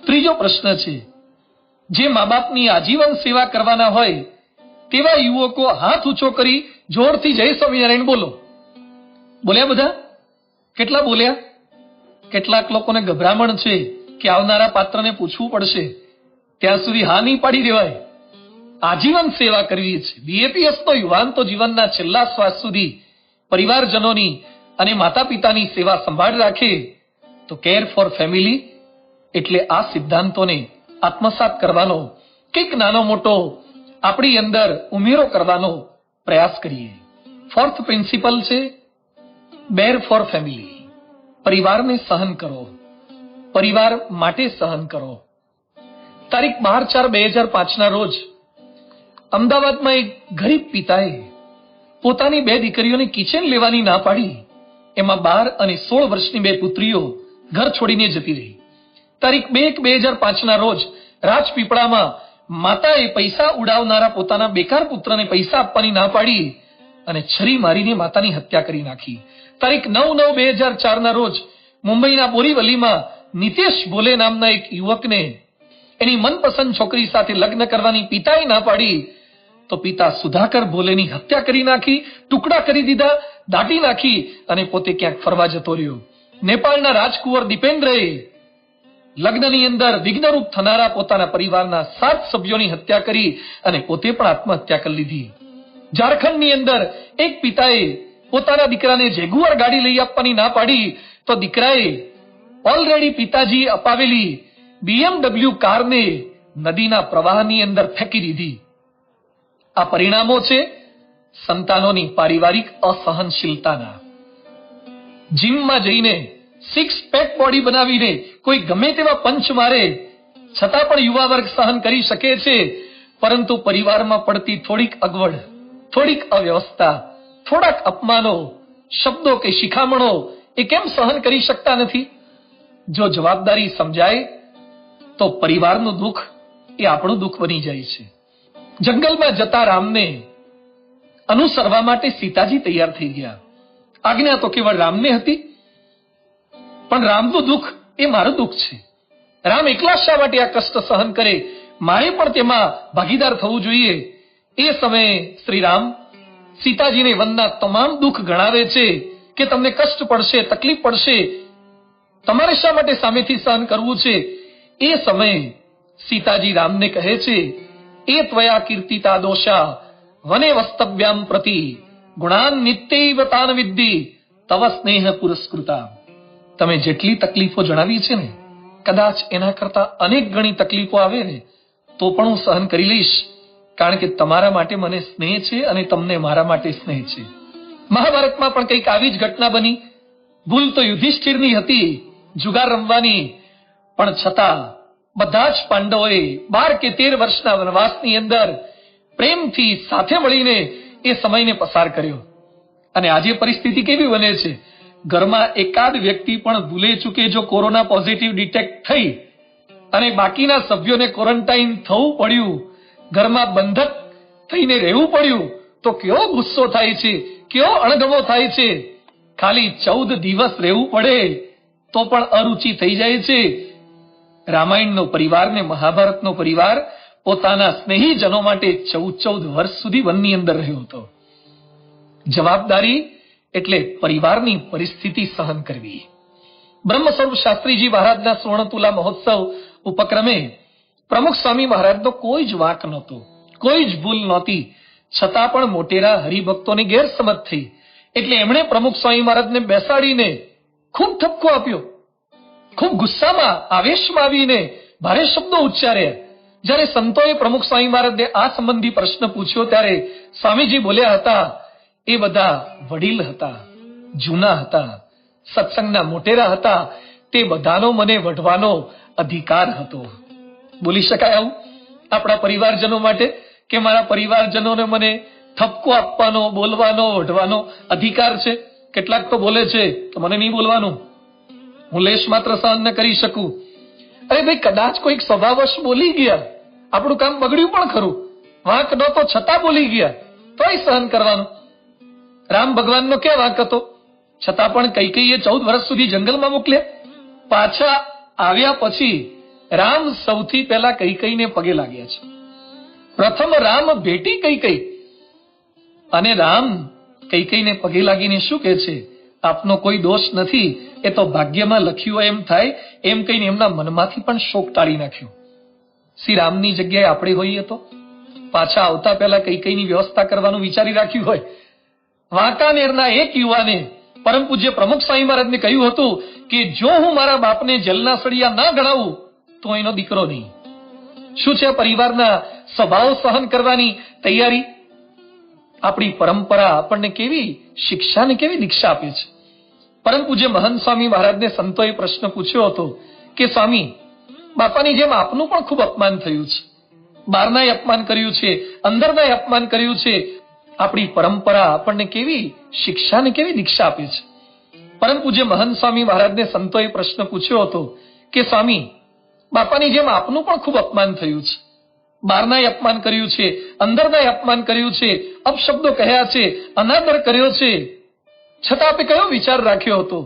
S1: ત્રીજો પ્રશ્ન છે, જે મા બાપની આજીવન સેવા કરવાના હોય તેવા યુવકો હાથ ઊંચો કરી જોરથી જય સ્વામિનારાયણ બોલો. બોલ્યા બધા? કેટલા બોલ્યા? કેટલાક લોકોને ગભરામણ છે કે આવનારા પાત્રને પૂછવું પડશે, ત્યાં સુધી હા નહીં પાડી દેવાય. આજીવન સેવા કરવી છે. BAPS નો યુવાન તો જીવનના છેલ્લા શ્વાસ સુધી પરિવારજનોની અને માતા પિતાની સેવા સંભાળ રાખે તો કેર ફોર ફેમિલી એટલે આ સિદ્ધાંતોને આત્મસાત કરવાનો, કંઈક નાનો મોટો આપણી અંદર ઉમેરો કરવાનો પ્રયાસ કરીએ. ફોર્થ પ્રિન્સિપલ છે બેર ફોર ફેમિલી, પરિવારને સહન કરો, પરિવાર માટે સહન કરો. તારીખ 12/4/2005 રોજ અમદાવાદમાં એક ગરીબ પિતાએ પોતાની 2 દીકરીઓને કિચન લેવાની ના પાડી. એમાં 12 અને 16 વર્ષની 2 પુત્રીઓ ઘર છોડીને જતી રહી. તારીખ 2/1/2005 રોજ રાજપીપળામાં માતાએ પૈસા ઉડાવનારા પોતાના બેકાર પુત્રને પૈસા આપવાની ના પાડી અને છરી મારીને માતાની હત્યા કરી નાખી. તારીખ 9/9/2004 રોજ મુંબઈના બોરીવલીમાં નિતેશ ભોલે નામના એક યુવકને એની મનપસંદ છોકરી સાથે લગ્ન કરવાની પિતાએ ના પાડી તો પિતા સુધાકર ભોલેની હત્યા કરી નાખી, ટુકડા કરી દીધા, દાટી નાખી અને પોતે ક્યાંક ફરવા જતો રહ્યો. નેપાળના રાજકુંવર દીપેન્દ્રએ લગ્નની અંદર વિઘ્નરૂપ થનારા પોતાના પરિવારના 7 સભ્યોની હત્યા કરી અને પોતે પણ આત્મહત્યા કરી લીધી. ઝારખંડની અંદર એક પિતાએ પોતાના દીકરાને જેગુઆર ગાડી લઈ આપવાની ના પાડી તો દીકરાએ ઓલરેડી પિતાજી અપાવેલી BMW કારને નદીના પ્રવાહની અંદર ફેંકી દીધી. આ પરિણામો છે સંતાનોની પારિવારિક અસહનશીલતાના. જીમમાં જઈને 6 પેક બોડી બનાવીને કોઈ ગમે તેવા પંચ મારે છતાં પણ યુવા વર્ગ સહન કરી શકે છે, પરંતુ પરિવારમાં પડતી થોડીક અગવડ, થોડીક અવ્યવસ્થા, થોડાક અપમાનો, શબ્દો કે શિખામણો એ કેમ સહન કરી શકતા નથી? જો જવાબદારી સમજાય તો પરિવારનું દુઃખ એ આપણું દુઃખ બની જાય છે. જંગલમાં જતા રામને અનુસરવા માટે સીતાજી તૈયાર થઈ ગયા. આજ્ઞા તો કેવળ રામને હતી, પણ રામનું દુઃખ એ મારું દુઃખ છે. રામ એકલા શા માટે આ કષ્ટ સહન કરે? મારે પણ તેમાં ભાગીદાર થવું જોઈએ. એ સમયે શ્રી રામ સીતાજીને વનના તમામ દુઃખ ગણાવે છે કે તમને કષ્ટ પડશે, તકલીફ પડશે, તમારે શા માટે સામેથી સહન કરવું છે? એ સમયે સીતાજી રામને કહે છે, એ ત્વયા કીર્તિતા દોષા વને વસ્તવ્યામ પ્રતિ ગુણાન નિત્યૈવ તાન વિદ્ધિ તવ સ્નેહ પુરસ્કૃતા. તમે જેટલી તકલીફો જણાવી છે ને, કદાચ એના કરતા અનેક ગણી તકલીફો આવે ને તો પણ હું સહન કરી લઈશ, કારણ કે તમારા માટે મને સ્નેહ છે અને તમને મારા માટે સ્નેહ છે. મહાભારતમાં પણ કંઈક આવી જ ઘટના બની. ભૂલ તો યુધિષ્ઠિરની હતી જુગાર રમવાની, પણ છતાં બધા જ પાંડવોએ 12 કે 13 વર્ષના વનવાસની અંદર પ્રેમથી સાથે મળીને એ સમયને પસાર કર્યો. અને આજે પરિસ્થિતિ કેવી બને છે? ઘરમાં એકાદ વ્યક્તિ પણ ભૂલે ચૂકે જો કોરોના પોઝિટિવ ડિટેક્ટ થઈ અને બાકીના સભ્યોને ક્વોરન્ટાઇન થવું પડ્યું, ઘરમાં બંધક થઈને રહેવું પડ્યું, તો કેવો ગુસ્સો થાય છે, કેવો અણગમો થાય છે. ખાલી 14 દિવસ રહેવું પડે તો પણ અરુચિ થઈ જાય છે. રામાયણનો પરિવાર ને મહાભારતનો પરિવાર પોતાના સ્નેહીજનો માટે 14 વર્ષ સુધી વનની અંદર રહ્યો હતો. જવાબદારી એટલે પરિવારની પરિસ્થિતિ સહન કરવી. બ્રહ્મ સ્વરૂપ શાસ્ત્રીજી મહારાજના સ્વર્ણતુલા મહોત્સવ ઉપક્રમે પ્રમુખ સ્વામી મહારાજનો કોઈ જ વાંક નહોતો, કોઈ જ ભૂલ નહોતી, છતાં પણ મોટેરા હરિભક્તોની ગેરસમજ થઈ એટલે એમણે પ્રમુખ સ્વામી મહારાજને બેસાડીને ખૂબ ઠપકો આપ્યો. ખૂબ ગુસ્સામાં, આવેશમાં આવીને ભારે શબ્દો ઉચ્ચાર્યા. જ્યારે સંતોએ પ્રમુખ સ્વામી મહારાજને આ સંબંધી પ્રશ્ન પૂછ્યો ત્યારે સ્વામીજી બોલ્યા હતા, એ બધા વડીલ હતા, જૂના હતા, સત્સંગના મોટેરા હતા, તે બધાનો મને વઢવાનો અધિકાર હતો. બોલી શકાય આવું આપણા પરિવારજનો માટે કે મારા પરિવારજનોને મને ઠપકો આપવાનો, બોલવાનો, વઢવાનો અધિકાર છે? કેટલાક તો બોલે છે તો મને નહીં બોલવાનું, હું લેશ માત્ર સહન ન કરી શકું. અરે ભાઈ, કદાચ કોઈક સ્વભાવવશ બોલી ગયા, આપણું કામ બગડ્યું પણ ખરું, વાંક નહોતો છતાં બોલી ગયા, તોય સહન કરવાનું. રામ ભગવાનનો ક્યાં વાંક હતો? છતાં પણ કૈકેયીએ 14 વર્ષ સુધી જંગલમાં મોકલ્યા. પાછા આવ્યા પછી રામ સૌથી પહેલા કૈકેયીને પગે લાગ્યા છે. પ્રથમ રામ ભેટી કૈકેયી અને રામ કૈકેયીને પગે લાગીને શું કહે છે? આપનો કોઈ દોષ નથી, એ તો ભાગ્યમાં લખ્યું એમ થાય, એમ કહીને એમના મનમાંથી પણ શોક ટાળી નાખ્યો. શ્રી રામની જગ્યાએ આપણે હોઈએ તો પાછા આવતા પહેલા કૈકેયીની વ્યવસ્થા કરવાનું વિચારી રાખ્યું હોય. વાંકાનેરના એક યુવાને પરમ પૂજ્ય પ્રમુખ સ્વામી મહારાજને કહ્યું હતું કે જો હું મારા બાપને જેલના સળિયા ના ગણાવું તો એનો દીકરો નહીં. શું છે પરિવારના સ્વભાવ સહન કરવાની તૈયારી? આપણી પરંપરા આપણને કેવી શિક્ષા ને કેવી દીક્ષા આપે છે. પરમ પૂજ્ય મહંત સ્વામી મહારાજને સંતોએ પ્રશ્ન પૂછ્યો હતો કે સ્વામી, બાપાની જેમ આપનું પણ ખૂબ અપમાન થયું છે, બહારનાય અપમાન કર્યું છે, અંદરનાય અપમાન કર્યું છે. આપણી પરંપરા આપણને કેવી શિક્ષા ને કેવી દીક્ષા આપે છે. પરમ પૂજ્ય મહંત સ્વામી મહારાજને સંતોએ પ્રશ્ન પૂછ્યો હતો કે સ્વામી, બાપાની જેમ આપનું પણ ખૂબ અપમાન થયું છે, બહારનાય અપમાન કર્યું છે, અંદરનાય અપમાન કર્યું છે, અપશબ્દો કહ્યા છે, અનાદર કર્યો છે, છતાં આપે કયો વિચાર રાખ્યો હતો?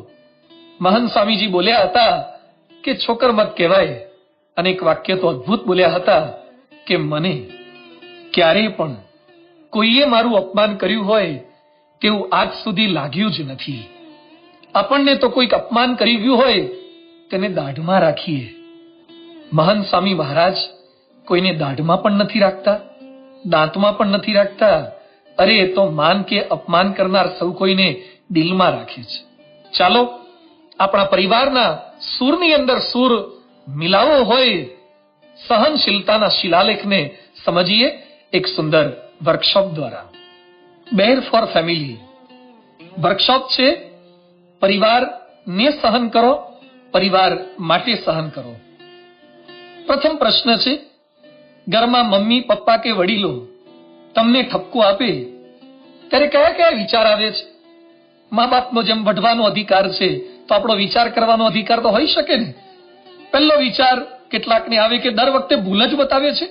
S1: મહંત સ્વામીજી બોલ્યા હતા કે છોકર મત કહેવાય, અને એક વાક્ય તો અદ્ભુત બોલ્યા હતા કે મને ક્યારેય પણ કોઈએ મારું અપમાન કર્યું હોય તેવું આજ સુધી લાગ્યું જ નથી. આપણને તો કોઈક અપમાન કરી ગયું હોય તેને દાઢમાં રાખીએ. મહંત સ્વામી મહારાજ કોઈને દાઢમાં પણ નથી રાખતા, દાંતમાં પણ નથી રાખતા. અરે એ તો માન કે અપમાન કરનાર સૌ કોઈને દિલમાં રાખે છે. ચાલો આપણા પરિવારના સૂરની અંદર સૂર મિલાવો હોય, સહનશીલતાના શિલાલેખને સમજીએ એક સુંદર વર્કશોપ દ્વારા. બેર ફોર ફેમિલી વર્કશોપ છે. પરિવારને સહન કરો, પરિવાર માટે સહન કરો. પ્રથમ પ્રશ્ન છે, ઘરમાં મમ્મી પપ્પા કે વડીલો તમને ઠપકો આપે ત્યારે કયા કયા વિચાર આવે છે? મા બાપનો જેમ વઢવાનો અધિકાર છે તો આપણો વિચાર કરવાનો અધિકાર તો હોઈ શકે ને. પહેલો વિચાર કેટલાકને આવે કે દર વખતે ભૂલ જ બતાવે છે,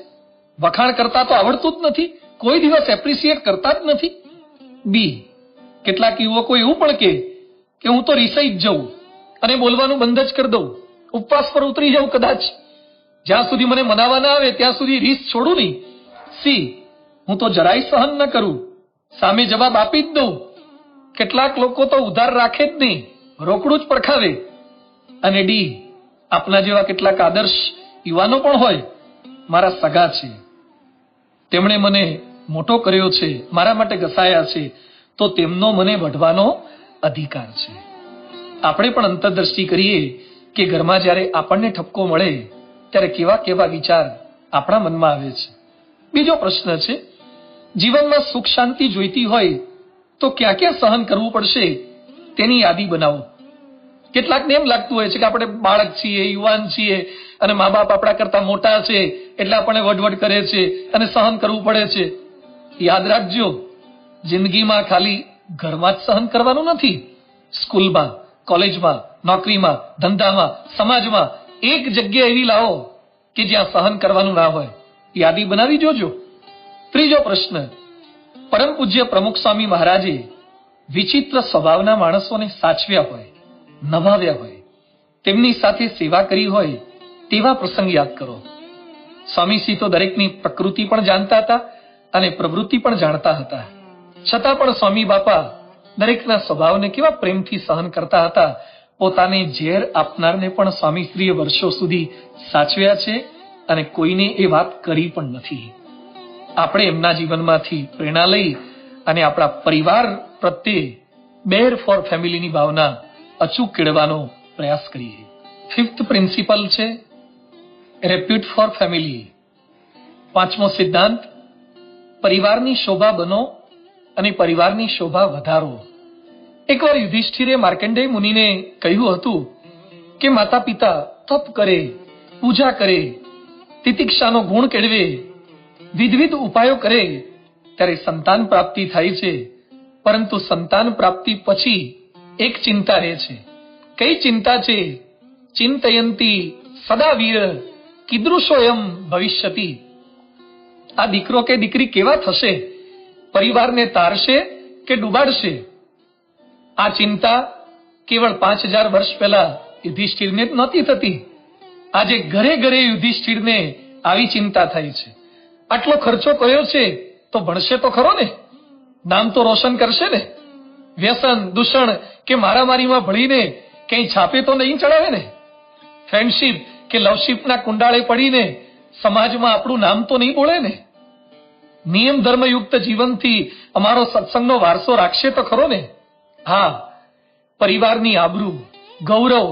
S1: વખાણ કરતા તો આવડતું જ નથી, કોઈ દિવસ એપ્રિશિએટ કરતા જ નથી. બી, કેટલાક યુવકો એવું પણ કે હું તો રિસાઈ જ જાઉં અને બોલવાનું બંધ જ કરી દઉં, ઉપવાસ પર ઉતરી જાઉં કદાચ, જ્યાં સુધી મને મનાવા ના આવે ત્યાં સુધી રીસ છોડું નહીં. સી, હું તો જરાય સહન ન કરું, સામે જવાબ આપી જ દઉં. કેટલાક લોકો તો ઉધાર રાખે જ નહીં, રોકડું જ પડખાવે. અને ડી, આપના જેવા કેટલાક આદર્શ યુવાનો પણ હોય, મારા સગા છે, તેમણે મને મોટો કર્યો છે, મારા માટે ઘસાયા છે, તો તેમનો મને વઢવાનો અધિકાર છે. આપણે પણ અંતરદ્રષ્ટિ કરીએ કે ઘરમાં જ્યારે આપણને ઠપકો મળે ત્યારે કેવા કેવા વિચાર આપણા મનમાં આવે છે. બીજો પ્રશ્ન છે, જીવનમાં સુખ શાંતિ જોઈતી હોય તો ક્યાં ક્યાં સહન કરવું પડશે તેની યાદી બનાવો. કેટલાકને એમ લાગતું હોય છે કે આપણે બાળક છીએ, યુવાન છીએ અને મા બાપ આપણા કરતા મોટા છે એટલે આપણને વઢવઢ કરે છે અને સહન કરવું પડે છે. યાદ રાખજો, જિંદગીમાં ખાલી ઘરમાં જ સહન કરવાનું નથી. સ્કૂલમાં, કોલેજમાં, નોકરીમાં, ધંધામાં, સમાજમાં એક જગ્યા એવી લાવો કે જ્યાં સહન કરવાનું ના હોય. યાદી બનાવી જોજો. ત્રીજો પ્રશ્ન, પરમ પૂજ્ય પ્રમુખ સ્વામી મહારાજે વિચિત્ર સ્વભાવના માણસોને સાચવ્યા હોય, નભાવ્યા હોય, તેમની સાથે સેવા કરી હોય તેવા પ્રસંગ યાદ કરો. સ્વામીશ્રી તો દરેકની પ્રકૃતિ પણ જાણતા હતા અને પ્રવૃત્તિ પણ જાણતા હતા, છતાં પણ સ્વામી બાપા દરેકના સ્વભાવને કેવા પ્રેમથી સહન કરતા હતા. પોતાને ઝેર આપનારને પણ સ્વામીશ્રીએ વર્ષો સુધી સાચવ્યા છે અને કોઈને એ વાત કરી પણ નથી. આપણે એમના જીવનમાંથી પ્રેરણા લઈ અને આપણા પરિવાર પ્રત્યે બેર ફોર ફેમિલીની ભાવના અચૂક કેળવવાનો પ્રયાસ કરીએ. ફિફ્થ પ્રિન્સિપલ છે રેપ્યુટ ફોર ફેમિલી. પાંચમો સિદ્ધાંત, પરિવારની શોભા બનો અને પરિવારની શોભા વધારો. એકવાર યુધિષ્ઠિરે માર્કંડેય મુનિને કહ્યું હતું કે માતા પિતા તપ કરે, પૂજા કરે, તિતિક્ષાનો ગુણ કેળવે, વિવિધ ઉપાયો કરે ત્યારે સંતાન પ્રાપ્તિ થાય છે. પરંતુ સંતાન પ્રાપ્તિ પછી એક ચિંતા રહે છે. કઈ ચિંતા છે? ચિંતયંતી સદા વીર કીદૃશોયમ ભવિષ્યતિ. આ દીકરો કે દીકરી કેવા થશે? પરિવારને તારશે કે ડૂબાડશે? આ ચિંતા કેવળ 5000 વર્ષ પહેલા યુધિષ્ઠિરને જ નહોતી થતી. આજે ઘરે ઘરે યુધિષ્ઠિરને આવી ચિંતા થાય છે. આટલો ખર્ચો કર્યો છે તો ભણશે તો ખરો ને, નામ તો રોશન કરશે ને, વ્યસન દૂષણ કે મારામારીમાં ભળીને કંઈ છાપે તો નહીં ચડાવે ને, ફ્રેન્ડશીપ કે લવશીપના કુંડાળે પડીને સમાજમાં આપણું નામ તો નહીં બોલે ને, નિયમ ધર્મયુક્ત જીવનથી અમારો સત્સંગનો વારસો રાખશે તો ખરો ને. હા, પરિવારની આબરૂ, ગૌરવ,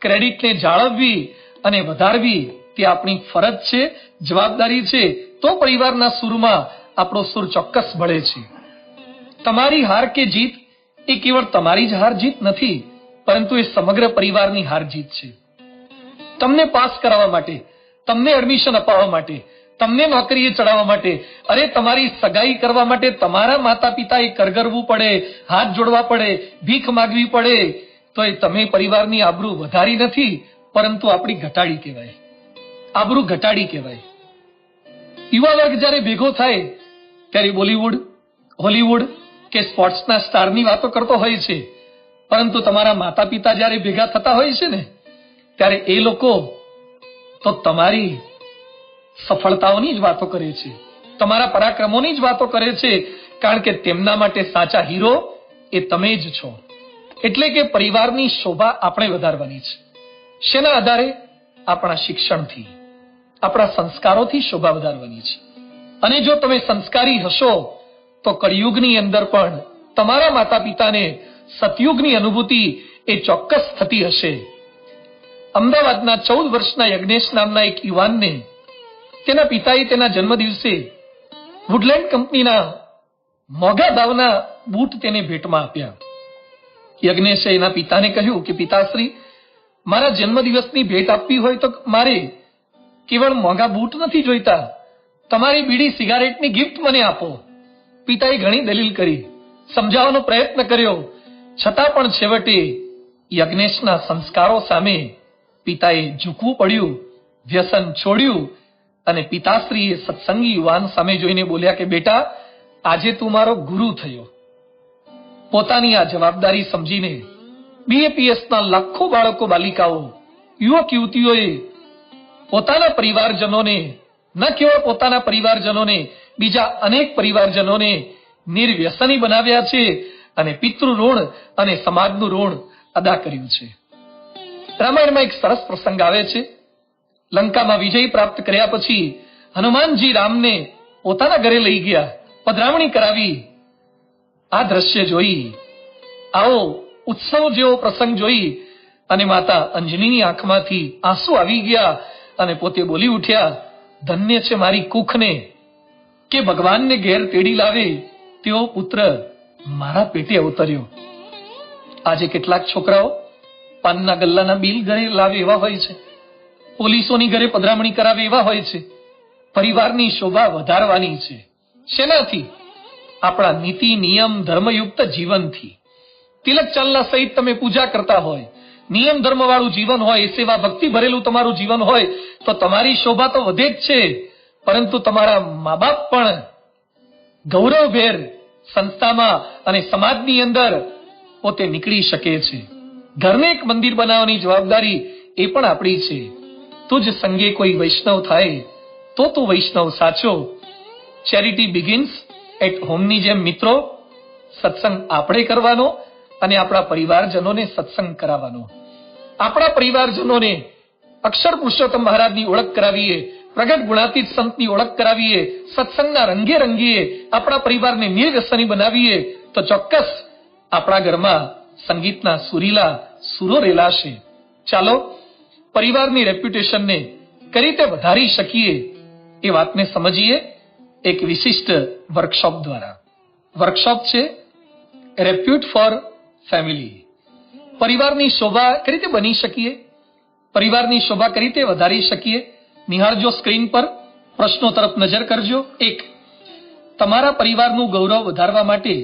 S1: ક્રેડિટને જાળવવી અને વધારવી તે આપણી ફરજ છે, જવાબદારી છે. તો પરિવારના સૂરમાં આપણો સૂર ચોક્કસ ભળે છે. તમારી હાર કે જીત એ કેવળ તમારી જ હાર જીત નથી, પરંતુ એ સમગ્ર પરિવારની હાર જીત છે. તમને પાસ કરાવવા માટે, તમને એડમિશન અપાવવા માટે, તમને નોકરીએ ચડાવવા માટે, અરે તમારી સગાઈ કરવા માટે તમારા માતા પિતાએ કરગરવું પડે, હાથ જોડવા પડે, ભીખ માગવી પડે, તો એ તમે પરિવારની આબરૂ વધારી નથી, પરંતુ આપણી ઘટાડી કહેવાય, આબરૂ ઘટાડી કહેવાય. યુવા વર્ગ જ્યારે ભેગો થાય ત્યારે બોલીવુડ, હોલીવુડ કે સ્પોર્ટ્સના સ્ટારની વાતો કરતો હોય છે, પરંતુ તમારા માતા પિતા જ્યારે ભેગા થતા હોય છે ને, ત્યારે એ લોકો તો તમારી સફળતાઓની જ વાતો કરે છે, તમારા પરાક્રમોની જ વાતો કરે છે, કારણ કે તેમના માટે સાચા હીરો એ તમે જ છો. એટલે કે પરિવારની શોભા આપણે વધારવાની છે. શેના આધારે? આપણા શિક્ષણથી, આપણા સંસ્કારોથી શોભા વધારવાની છે. અને જો તમે સંસ્કારી હશો તો કળિયુગની અંદર પણ તમારા માતા પિતાને સતયુગની અનુભૂતિ એ ચોક્કસ થતી હશે. અમદાવાદના 14 વર્ષના યજ્ઞેશ નામના એક યુવાનને તેના પિતાએ તેના જન્મદિવસે વુડલેન્ડ કંપનીના મોંઘા ભાવના બૂટ તેને ભેટમાં આપ્યા. યજ્ઞેશે એના પિતાને કહ્યું કે પિતાશ્રી, મારા જન્મદિવસની ભેટ આપવી હોય તો મારે કેવળ મોંઘા બૂટ નથી જોઈતા, તમારી બીડી સિગારેટની ગિફ્ટ મને આપો. પિતાએ ઘણી દલીલ કરી, સમજાવવાનો પ્રયત્ન કર્યો, છતાં પણ છેવટે યજ્ઞેશના સંસ્કારો સામે પિતાએ ઝૂકવું પડ્યું, વ્યસન છોડ્યું, અને પિતાશ્રીએ સત્સંગી યુવાન સામે જોઈને બોલ્યા કે બેટા, આજે તું મારો ગુરુ થયો. પોતાની આ જવાબદારી સમજીને બીએપીએસના લાખો બાળકો, બાલિકાઓ, યુવક યુવતીઓએ પોતાના પરિવારજનોને, ન કેવળ પોતાના પરિવારજનોને, બીજા અનેક પરિવારજનોને નિર્વ્યસની બનાવ્યા છે અને પિતૃ ઋણ અને સમાજનું ઋણ અદા કર્યું છે. રામાયણમાં એક સરસ પ્રસંગ આવે છે. લંકામાં વિજય પ્રાપ્ત કર્યા પછી હનુમાનજી રામને પોતાના ઘરે લઈ ગયા, પધરામણી કરાવી. આ દ્રશ્ય જોઈ, આવો ઉત્સવ જેવો પ્રસંગ જોઈ અને માતા અંજનીની આંખમાંથી આંસુ આવી ગયા અને પોતે બોલી ઉઠ્યા, ધન્ય છે મારી કુખને કે ભગવાનને ઘેર તેડી લાવે તેવો પુત્ર મારા પેટે અવતર્યો. આજે કેટલાક છોકરાઓ પાનના ગલ્લાના બિલ ઘરે લાવે એવા હોય છે, પોલીસોની ઘરે પધરામણી કરાવે એવા હોય છે. પરિવારની શોભા વધારવાની છે. શેનાથી? આપણા નીતિ નિયમ ધર્મયુક્ત જીવનથી. તિલક ચાલના સહિત તમે પૂજા કરતા હોય, નિયમ ધર્મ વાળું જીવન હોય, સેવા ભક્તિ ભરેલું તમારું જીવન હોય, તો તમારી શોભા તો વધે જ છે, પરંતુ તમારા મા બાપ પણ ગૌરવભેર સંસ્થામાં અને સમાજની અંદર પોતે નીકળી શકે છે. ઘરને એક મંદિર બનાવવાની જવાબદારી એ પણ આપણી છે. તુજ સંગે કોઈ વૈષ્ણવ થાય તો તું વૈષ્ણવ સાચો. ચેરિટી બિગિન્સ એટ હોમની જેમ મિત્રો, સત્સંગ આપણે કરવાનો અને આપણા પરિવારજનોને સત્સંગ કરાવવાનો. આપણા પરિવારજનોને અક્ષર પુરુષોત્તમ મહારાજની ઓળખ કરાવીએ, પ્રગટ ગુણાતીત સંતની ઓળખ કરાવીએ, સત્સંગના રંગે રંગીએ, આપણા પરિવારને નિર્વ્યસની બનાવીએ, તો ચોક્કસ આપણા ઘરમાં સંગીતના સુરીલા સુરો રેલાશે. ચાલો પરિવારની રેપ્યુટેશનને કઈ રીતે વધારી શકીએ એ વાતને સમજીએ એક વિશિષ્ટ વર્કશોપ દ્વારા. વર્કશોપ છે રેપ્યુટ ફોર ફેમિલી. પરિવારની શોભા કઈ રીતે બની શકીએ, પરિવારની શોભા કઈ રીતે વધારી શકીએ, નિહાળજો સ્ક્રીન પર. પ્રશ્નો તરફ નજર કરજો. 1. તમારા પરિવારનું ગૌરવ વધારવા માટે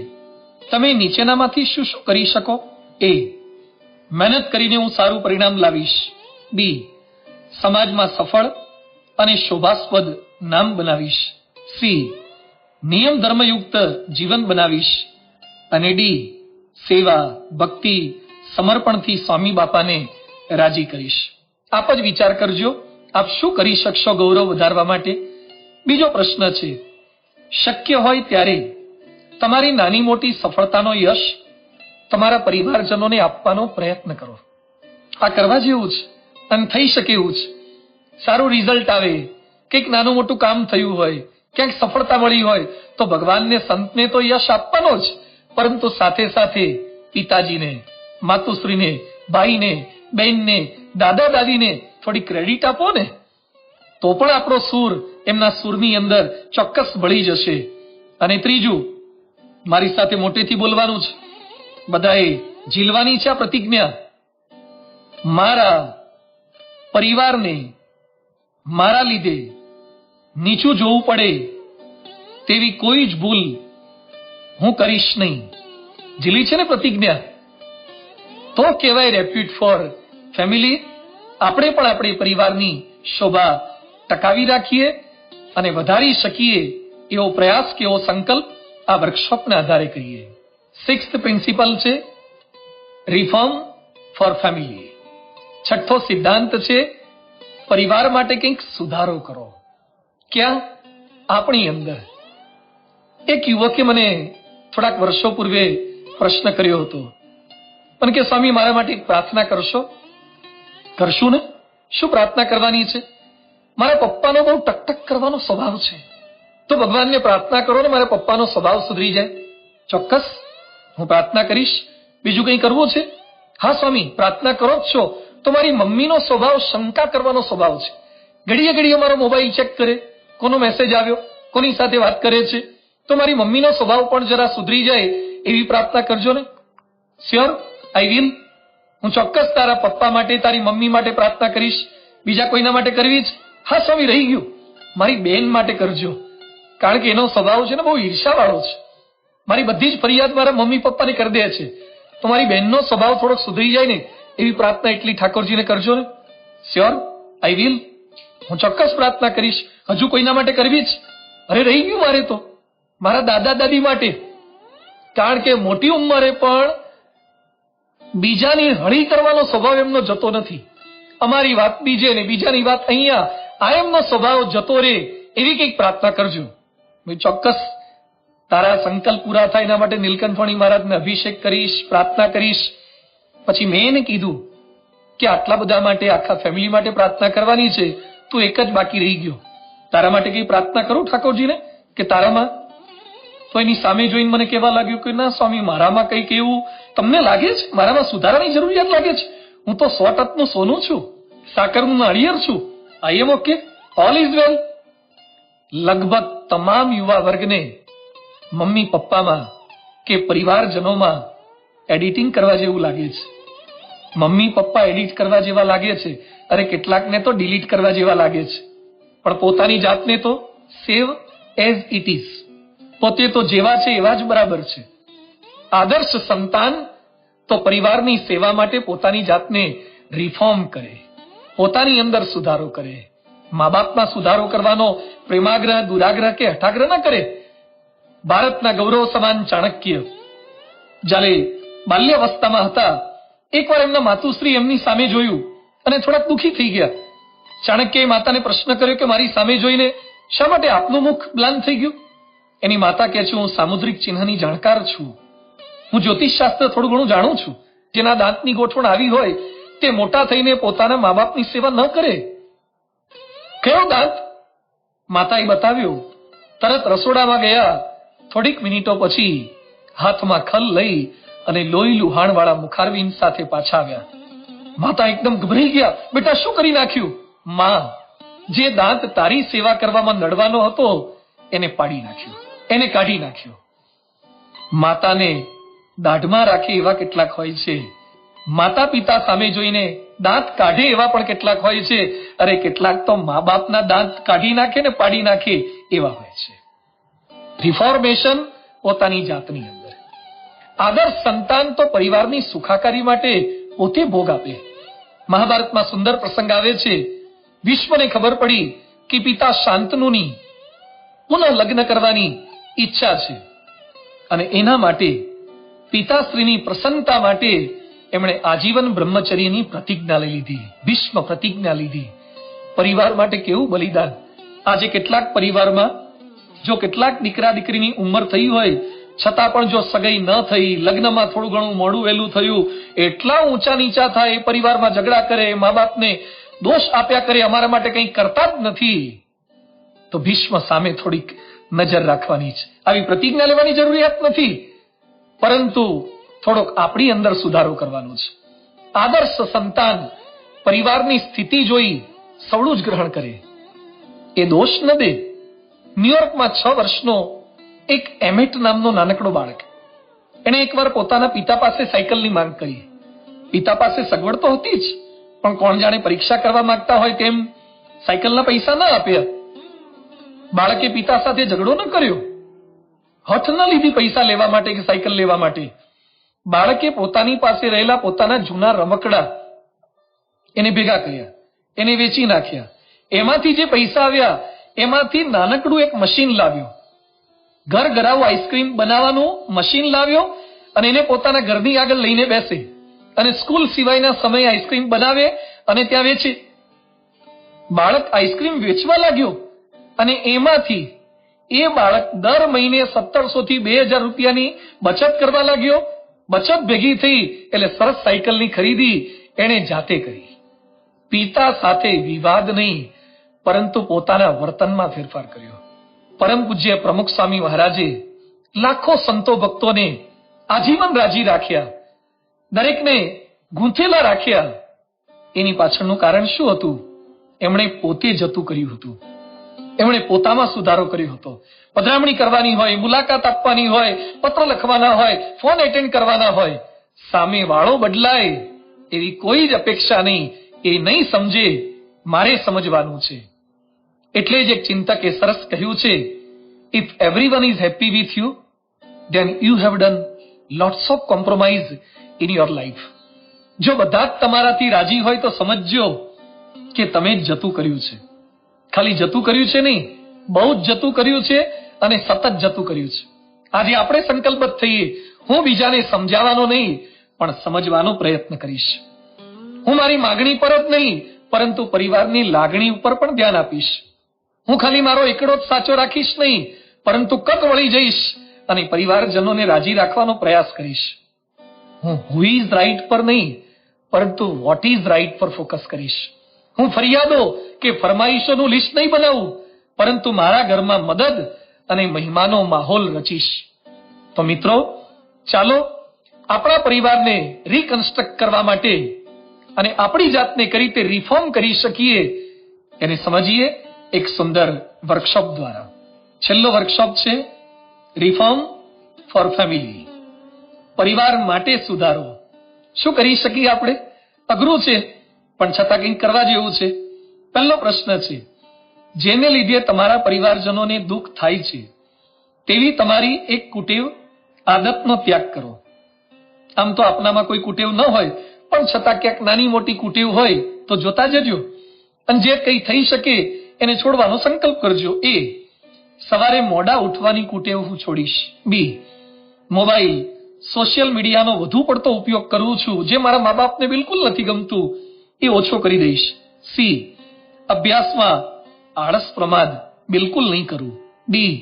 S1: તમે નીચેનામાંથી શું શું કરી શકો? A. મહેનત કરીને હું સારું પરિણામ લાવીશ. B. સમાજમાં સફળ અને શોભાસ્પદ નામ બનાવીશ. C. નિયમ ધર્મયુક્ત જીવન બનાવીશ. અને D. સેવા ભક્તિ સમર્પણથી સ્વામી બાપાને રાજી કરીશ. આપ જ વિચાર કરજો, આપ શું કરી શકશો ગૌરવ વધારવા માટે. બીજો પ્રશ્ન છે, શક્ય હોય ત્યારે તમારી નાની મોટી સફળતાનો યશ તમારા પરિવારજનોને આપવાનો પ્રયત્ન કરો. આ કરવા જેવું છે અને થઈ શકે એવું છે. સારું રિઝલ્ટ આવે, કંઈક નાનું મોટું કામ થયું હોય, ક્યાંક સફળતા મળી હોય, તો ભગવાનને સંતને તો યશ આપવાનો જ, પરંતુ સાથે સાથે પિતાજીને, માતુશ્રીને, ભાઈને, બહેનને, દાદા દાદીને થોડી ક્રેડિટ આપો ને, તો પણ આપણો સૂર એમના સૂરની અંદર ચોક્કસ ભળી જશે. અને ત્રીજું, મારી સાથે મોટેથી બોલવાનું છે, બધાએ ઝીલવાની છે આ પ્રતિજ્ઞા. મારા પરિવારને મારા લીધે નીચું જોવું પડે તેવી કોઈ જ ભૂલ હું કરીશ નહીં. ઝીલી છે ને પ્રતિજ્ઞા, તો કહેવાય રેપ્યુટ ફોર ફેમિલી. આપણે પણ આપણી પરિવારની શોભા ટકાવી રાખીએ અને વધારી શકીએ એવો પ્રયાસ કે એવો સંકલ્પ આ વર્કશોપના આધારે કરીએ. 6th પ્રિન્સિપલ છે રિફોર્મ ફોર ફેમિલી. 6થો સિદ્ધાંત છે પરિવાર માટે કંઈક સુધારો કરો. ક્યાં? આપણી અંદર. એક યુવકે મને થોડાક વર્ષો પૂર્વે પ્રશ્ન કર્યો હતો, પણ કે સ્વામી મારા માટે પ્રાર્થના કરશો? કરશું ને. શું પ્રાર્થના કરવાની છે? મારા પપ્પાનો બહુ ટકટક કરવાનો સ્વભાવ છે, તો ભગવાનને પ્રાર્થના કરો ને મારા પપ્પાનો સ્વભાવ સુધરી જાય. ચોક્કસ હું પ્રાર્થના કરીશ. બીજું કંઈ કરવું છે? હા સ્વામી, પ્રાર્થના કરો જ છો તો મારી મમ્મીનો સ્વભાવ શંકા કરવાનો સ્વભાવ છે. ઘડીએ ઘડીએ મારો મોબાઈલ ચેક કરે, કોનો મેસેજ આવ્યો, કોની સાથે વાત કરે છે, તો મારી મમ્મીનો સ્વભાવ પણ જરા સુધરી જાય એવી પ્રાર્થના કરજો ને. Sure, I will. હું ચોક્કસ તારા પપ્પા માટે, તારી મમ્મી માટે પ્રાર્થના કરીશ. બીજા કોઈના માટે કરવી જ? હા સ્વામી, રહી ગયું, મારી બેન માટે કરજો, કારણ કે એનો સ્વભાવ છે ને બહુ ઈર્ષાવાળો છે. મારી બધી જ ફરિયાદ મારા મમ્મી પપ્પાને કરી દે છે, તો મારી બહેનનો સ્વભાવ થોડોક સુધરી જાય ને એવી પ્રાર્થના એટલી ઠાકોરજીને કરજો ને. Sure, I will. હું ચોક્કસ પ્રાર્થના કરીશ. હજુ કોઈના માટે કરવી જ? અરે રહી ગયું મારે તો મારા દાદા દાદી માટે, કારણ કે મોટી ઉંમરે પણ બીજાની હળી કરવાનો સ્વભાવ એમનો જતો નથી. અમારી વાત બીજે ને બીજાની વાત અહીંયા, આ એમનો સ્વભાવ જતો રહે એવી કંઈક પ્રાર્થના કરજો. ચોક્કસ તારા સંકલ્પ પૂરા થાય એના માટે નીલકંઠવાણી મહારાજને અભિષેક કરીશ, પ્રાર્થના કરીશ. પછી મેં એને કીધું કે આટલા બધા માટે, આખા ફેમિલી માટે પ્રાર્થના કરવાની છે, તું એક જ બાકી રહી ગયો. તારા માટે કઈ પ્રાર્થના કરું ઠાકોરજીને કે તારામાં? તો એની સામે જોઈને મને કહેવા લાગ્યું કે ના સ્વામી, મારામાં કંઈક એવું તમને લાગે છે? મારામાં સુધારાની જરૂરિયાત લાગે છે? હું તો 100% સોનું છું, સાકરનું નાળિયેર છું. આઈ એમ ઓકે, ઓલ ઇઝ વેલ. લગભગ તમામ યુવા વર્ગને મમ્મી પપ્પામાં કે પરિવારજનોમાં એડિટિંગ કરવા જેવું લાગે છે. મમ્મી પપ્પા એડિટ કરવા જેવા લાગે છે, અરે કેટલાકને તો ડિલીટ કરવા જેવા લાગે છે, પણ પોતાની જાતને તો સેવ એઝ ઇટ ઇઝ, પોતે તો જેવા છે એવા જ બરાબર છે. આદર્શ સંતાન તો પરિવારની સેવા માટે પોતાની જાતને રિફોર્મ કરે, પોતાની અંદર સુધારો કરે. મા બાપમાં સુધારો કરવાનો પ્રેમાગ્રહ, દુરાગ્રહ કે હઠાગ્રહ ન કરે. ભારતના ગૌરવ સમાન ચાણક્ય જ્યારે બાલ્યાવસ્થામાં હતા, એકવાર એમના માતુશ્રી એમની સામે જોયું અને થોડાક દુઃખી થઈ ગયા. ચાણક્યએ માતાને પ્રશ્ન કર્યો કે મારી સામે જોઈને શા માટે આપનું મુખ મ્લાન થઈ ગયું? એની માતા કહે છે, હું સામુદ્રિક ચિહ્નની જાણકાર છું, હું જ્યોતિષ શાસ્ત્ર થોડું ઘણું જાણું છું. જેના દાંતની ગોઠવણ આવી હોય તે મોટા થઈને પોતાના મા બાપની સેવા ન કરે. કયો દાંત? માતાએ બતાવ્યો. તરત રસોડામાં ગયા. થોડીક મિનિટો પછી હાથમાં ખલ લઈ અને લોહી લુહાણ વાળા મુખારવિંદ સાથે પાછા આવ્યા. માતા એકદમ ગભરાઈ ગયા. બેટા શું કરી નાખ્યું? માં, જે દાંત તારી સેવા કરવામાં નડવાનો હતો એને પાડી નાખ્યો, એને કાઢી નાખ્યો. માતાને દાઢમાં રાખે એવા કેટલાક હોય છે, માતા પિતા સામે જોઈને દાંત કાઢે એવા પણ કેટલાક હોય છે. અરે કેટલાક તો મા બાપના દાંત કાઢી નાખે ને પાડી નાખે એવા હોય છે. રિફોર્મેશન પોતાની જાતની અંદર. આદર્શ સંતાન તો પરિવારની સુખાકારી માટે પોતે ભોગ આપે. મહાભારતમાં સુંદર પ્રસંગ આવે છે. વિશ્વને ખબર પડી કે પિતા શાંતનુની પુનઃ લગ્ન કરવાની ઈચ્છા છે અને એના માટે પિતાશ્રીની પ્રસન્નતા માટે એમણે આજીવન બ્રહ્મચર્યની પ્રતિજ્ઞા લઈ લીધી, ભીષ્મ પ્રતિજ્ઞા લીધી. પરિવાર માટે કેવું બલિદાન! આજે કેટલાક પરિવારમાં જો કેટલાક દીકરા દીકરીની ઉંમર થઈ હોય છતાં પણ જો સગાઈ ન થઈ, લગ્નમાં થોડું ઘણું મોડું વહેલું થયું, એટલા ઊંચા નીચા થાય, એ પરિવારમાં ઝઘડા કરે, મા બાપને દોષ આપ્યા કરે, અમારા માટે કંઈ કરતા જ નથી, તો ભીષ્મ સામે થોડીક નજર રાખવાની છે. આવી પ્રતિજ્ઞા લેવાની જરૂરિયાત નથી, પરંતુ થોડોક આપણી અંદર સુધારો કરવાનો છે. આદર્શ સંતાન પરિવારની સ્થિતિ જોઈ સવળું જ ગ્રહણ કરે, એ દોષ ન દે. ન્યુયોર્કમાં 6 વર્ષનો એક એમેટ નામનો નાનકડો બાળક, એણે એકવાર પોતાના પિતા પાસે સાયકલની માંગ કરી. પિતા પાસે સગવડ તો હતી જ, પણ કોણ જાણે પરીક્ષા કરવા માંગતા હોય તેમ સાયકલના પૈસા ન આપ્યા. બાળકે પિતા સાથે ઝઘડો ન કર્યો, હઠ ન લીધી પૈસા લેવા માટે કે સાયકલ લેવા માટે. બાળકે પોતાની પાસે રહેલા પોતાના જૂના રમકડા એને ભેગા કર્યા, એને વેચી નાખ્યા. એમાંથી જે પૈસા આવ્યા એમાંથી નાનકડું એક મશીન લાવ્યો, ઘર ઘરાવું આઈસ્ક્રીમ બનાવવાનું મશીન લાવ્યો અને એને પોતાના ઘરની આગળ લઈને બેસે અને સ્કૂલ સિવાયના સમયે આઈસ્ક્રીમ બનાવે અને ત્યાં વેચે. બાળક આઈસ્ક્રીમ વેચવા લાગ્યો અને એમાંથી એ બાળક દર મહિને 1700 થી 2000 રૂપિયાની બચત કરવા લાગ્યો. બચત ભેગી થઈ એટલે સરસ સાયકલની ખરીદી એણે જાતે કરી. પિતા સાથે વિવાદ નહીં, પરંતુ પોતાના વર્તનમાં ફેરફાર કર્યો. પરમ પૂજ્ય પ્રમુખ સ્વામી મહારાજે લાખો સંતો ભક્તોને આજીવન રાજી રાખ્યા, દરેકને ગૂંથેલા રાખ્યા. એની પાછળનું કારણ શું હતું? એમણે પોતે જતું કર્યું હતું. એમણે પોતામાં સુધારો કર્યો હતો. પધરામણી કરવાની હોય, મુલાકાત આપવાની હોય, પત્ર લખવાના હોય, ફોન એટેન્ડ કરવાના હોય, સામે વાળો બદલાય એવી કોઈ જ અપેક્ષા નહીં. એ નહીં સમજે, મારે સમજવાનું છે. એટલે જ એક ચિંતકે સરસ કહ્યું છે, if everyone is happy with you, then you have done lots of compromise in your life. જો બધા જ તમારાથી રાજી હોય તો સમજજો કે તમે જ જતું કર્યું છે. ખાલી જતું કર્યું છે નહીં, બહુ જ જતું કર્યું છે અને સતત જતું કર્યું છે. આજે આપણે સંકલ્પબદ્ધ થઈએ, હું બીજાને સમજાવવાનો નહીં પણ સમજવાનો પ્રયત્ન કરીશ. હું મારી માગણી પર જ નહીં પરંતુ પરિવારની લાગણી ઉપર પણ ધ્યાન આપીશ. હું ખાલી મારો એકડો જ સાચો રાખીશ નહીં, પરંતુ કક વળી જઈશ અને પરિવારજનોને રાજી રાખવાનો પ્રયાસ કરીશ. હું હુ ઇઝ રાઈટ પર નહીં પરંતુ વોટ ઇઝ રાઈટ પર ફોકસ કરીશ. હું ફરિયાદો કે ફરમાઈશોનું લિસ્ટ નહીં બનાવું, પરંતુ મારા ઘરમાં મદદ અને મહિમાનો માહોલ રચીશ. તો મિત્રો, ચાલો આપણા પરિવારને રીકન્સ્ટ્રક્ટ કરવા માટે અને આપણી જાતને કઈ રીતે રિફોર્મ કરી શકીએ એને સમજીએ એક સુંદર વર્કશોપ દ્વારા. છેલ્લો વર્કશોપ છે રિફોર્મ ફોર ફેમિલી, પરિવાર માટે સુધારો. શું કરી શકીએ આપણે? અઘરું છે પણ છતાં કંઈક કરવા જેવું છે. પહેલો પ્રશ્ન છે, જેને લીધે તમારા પરિવારજનોને દુઃખ થાય છે તેવી તમારી એક કુટેવ આદતનો ત્યાગ કરો. આમ તો આપનામાં કોઈ કુટેવ ન હોય પણ છતાં ક્યાંક નાની મોટી કુટેવ હોય તો જોતા જજો અને જે કંઈ થઈ શકે એને છોડવાનો સંકલ્પ કરજો. એ, સવારે મોડા ઉઠવાની કુટેવ હું છોડીશ. બી, મોબાઈલ સોશિયલ મીડિયાનો વધુ પડતો ઉપયોગ કરું છું જે મારા મા બાપને બિલકુલ નથી ગમતું, એ ઓછો કરી દઈશ. સી, અભ્યાસમાં આળસ પ્રમાદ બિલકુલ નહીં કરું. ડી,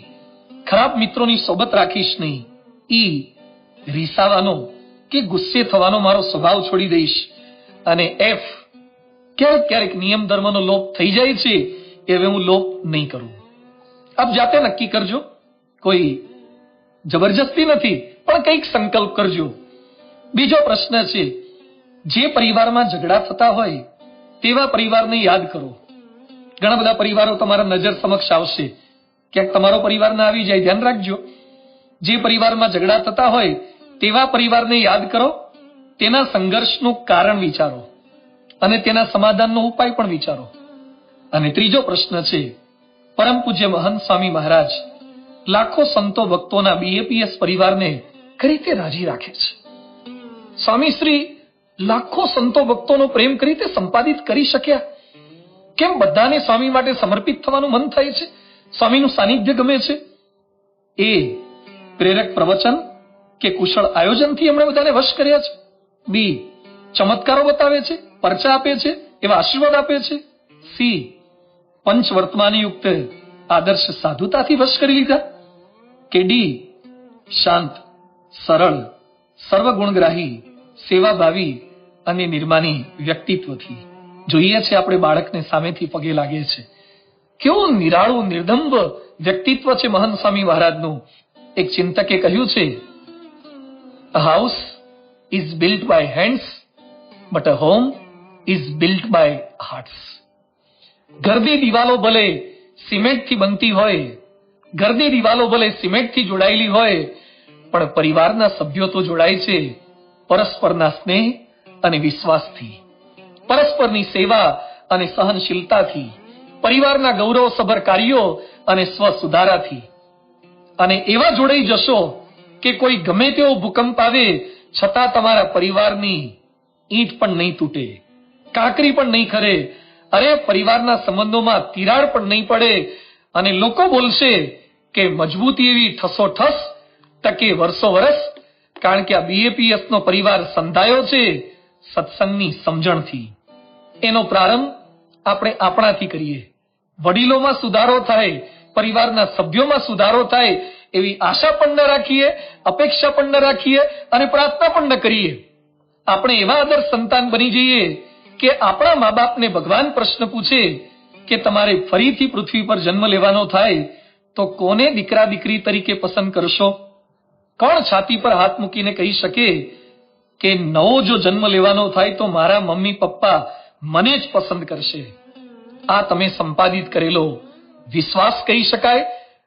S1: ખરાબ મિત્રોની સોબત રાખીશ નહીં. ઈ, રીસાવાનો કે ગુસ્સે થવાનો મારો સ્વભાવ છોડી દઈશ. અને એફ, ક્યારેક ક્યારેક નિયમ ધર્મનો લોપ થઈ જાય છે એ હવે હું લોપ નહીં કરું. આપ જાતે નક્કી કરજો, કોઈ જબરજસ્તી નથી પણ કંઈક સંકલ્પ કરજો. બીજો પ્રશ્ન છે, જે પરિવારમાં ઝઘડા થતા હોય તેવા પરિવારને યાદ કરો. ઘણા બધા પરિવારો તમારા નજર સમક્ષ આવશે, ક્યાંક તમારો પરિવાર ના આવી જાય, ધ્યાન રાખજો. જે પરિવારમાં ઝઘડા થતા હોય તેવા પરિવારને યાદ કરો, તેના સંઘર્ષનું કારણ વિચારો અને તેના સમાધાનનો ઉપાય પણ વિચારો. અને ત્રીજો પ્રશ્ન છે, પરમ પૂજ્ય મહંત સ્વામી મહારાજ લાખો સંતો ભક્તોના બીએપીએસ પરિવારને કઈ રીતે રાજી રાખે છે. સ્વામી શ્રી લાખો સંતો ભક્તોનો પ્રેમ કઈ રીતે સંપાદિત કરી શક્યા? કેમ બધાને સ્વામી માટે સમર્પિત થવાનું મન થાય છે? સ્વામીનું સાનિધ્ય ગમે છે? એ પ્રેરક પ્રવચન કે કુશળ આયોજનથી એમણે બધાને વશ કર્યા છે? બી, ચમત્કારો બતાવે છે, પરચા આપે છે, એવા આશીર્વાદ આપે છે? સી, પંચ વર્તમાન યુક્ત આદર્શ સાધુતાથી વશ કરી લીધા? કે ડી, શાંત, સરળ, સર્વગુણગ્રાહી, સેવાભાવી અને નિર્માની વ્યક્તિત્વથી? જોઈએ છે આપણે બાળકને સામેથી પગે લાગે છે, કેવું નિરાળું નિર્દંભ વ્યક્તિત્વ છે મહંત સ્વામી મહારાજનું. એક ચિંતકે કહ્યું છે, a house is built by hands but a home is built by hearts. ઘરની દિવાલો ભલે સિમેન્ટથી બનતી હોય, ઘરની દિવાલો ભલે સિમેન્ટથી જોડાયેલી હોય, પણ પરિવારના સભ્યો તો જોડાય છે પરસ્પરના સ્નેહ અને વિશ્વાસથી. પરસ્પરની સેવા અને સહનશીલતાથી, પરિવારના ગૌરવસભર કાર્યો અને સ્વ સુધારાથી. અને એવા જોડાઈ જશો કે કોઈ ગમે તેવો ભૂકંપ આવે છતાં તમારા પરિવારની ઈંટ પણ નહીં તૂટે, કાંકરી પણ નહીં ખરે, અરે પરિવારના સંબંધોમાં તિરાડ પણ નહીં પડે, અને લોકો બોલશે કે મજબૂતી એવી ઠસોઠસ ટકે વર્ષો વર્ષ, કારણ કે આ BAPS નો પરિવાર સંધાયો છે સત્સંગની સમજણથી. એનો પ્રારંભ આપણે આપણાથી કરીએ. વડીલોમાં સુધારો થાય, પરિવારના સભ્યોમાં સુધારો થાય એવી આશા પણ ન રાખીએ, અપેક્ષા પણ ન રાખીએ અને પ્રાર્થના પણ ન કરીએ. આપણે એવા આદર્શ સંતાન બની જઈએ કે આપણા મા બાપને ભગવાન પ્રશ્ન પૂછે કે તમારે ફરીથી પૃથ્વી પર જન્મ લેવાનો થાય તો કોને દીકરા દીકરી તરીકે પસંદ કરશો? કોણ છાતી પર હાથ મૂકીને કહી શકે કે નવો જો જન્મ લેવાનો થાય તો મારા મમ્મી પપ્પા મને જ પસંદ કરશે? આ તમે સંપાદિત કરેલો વિશ્વાસ કહી શકાય,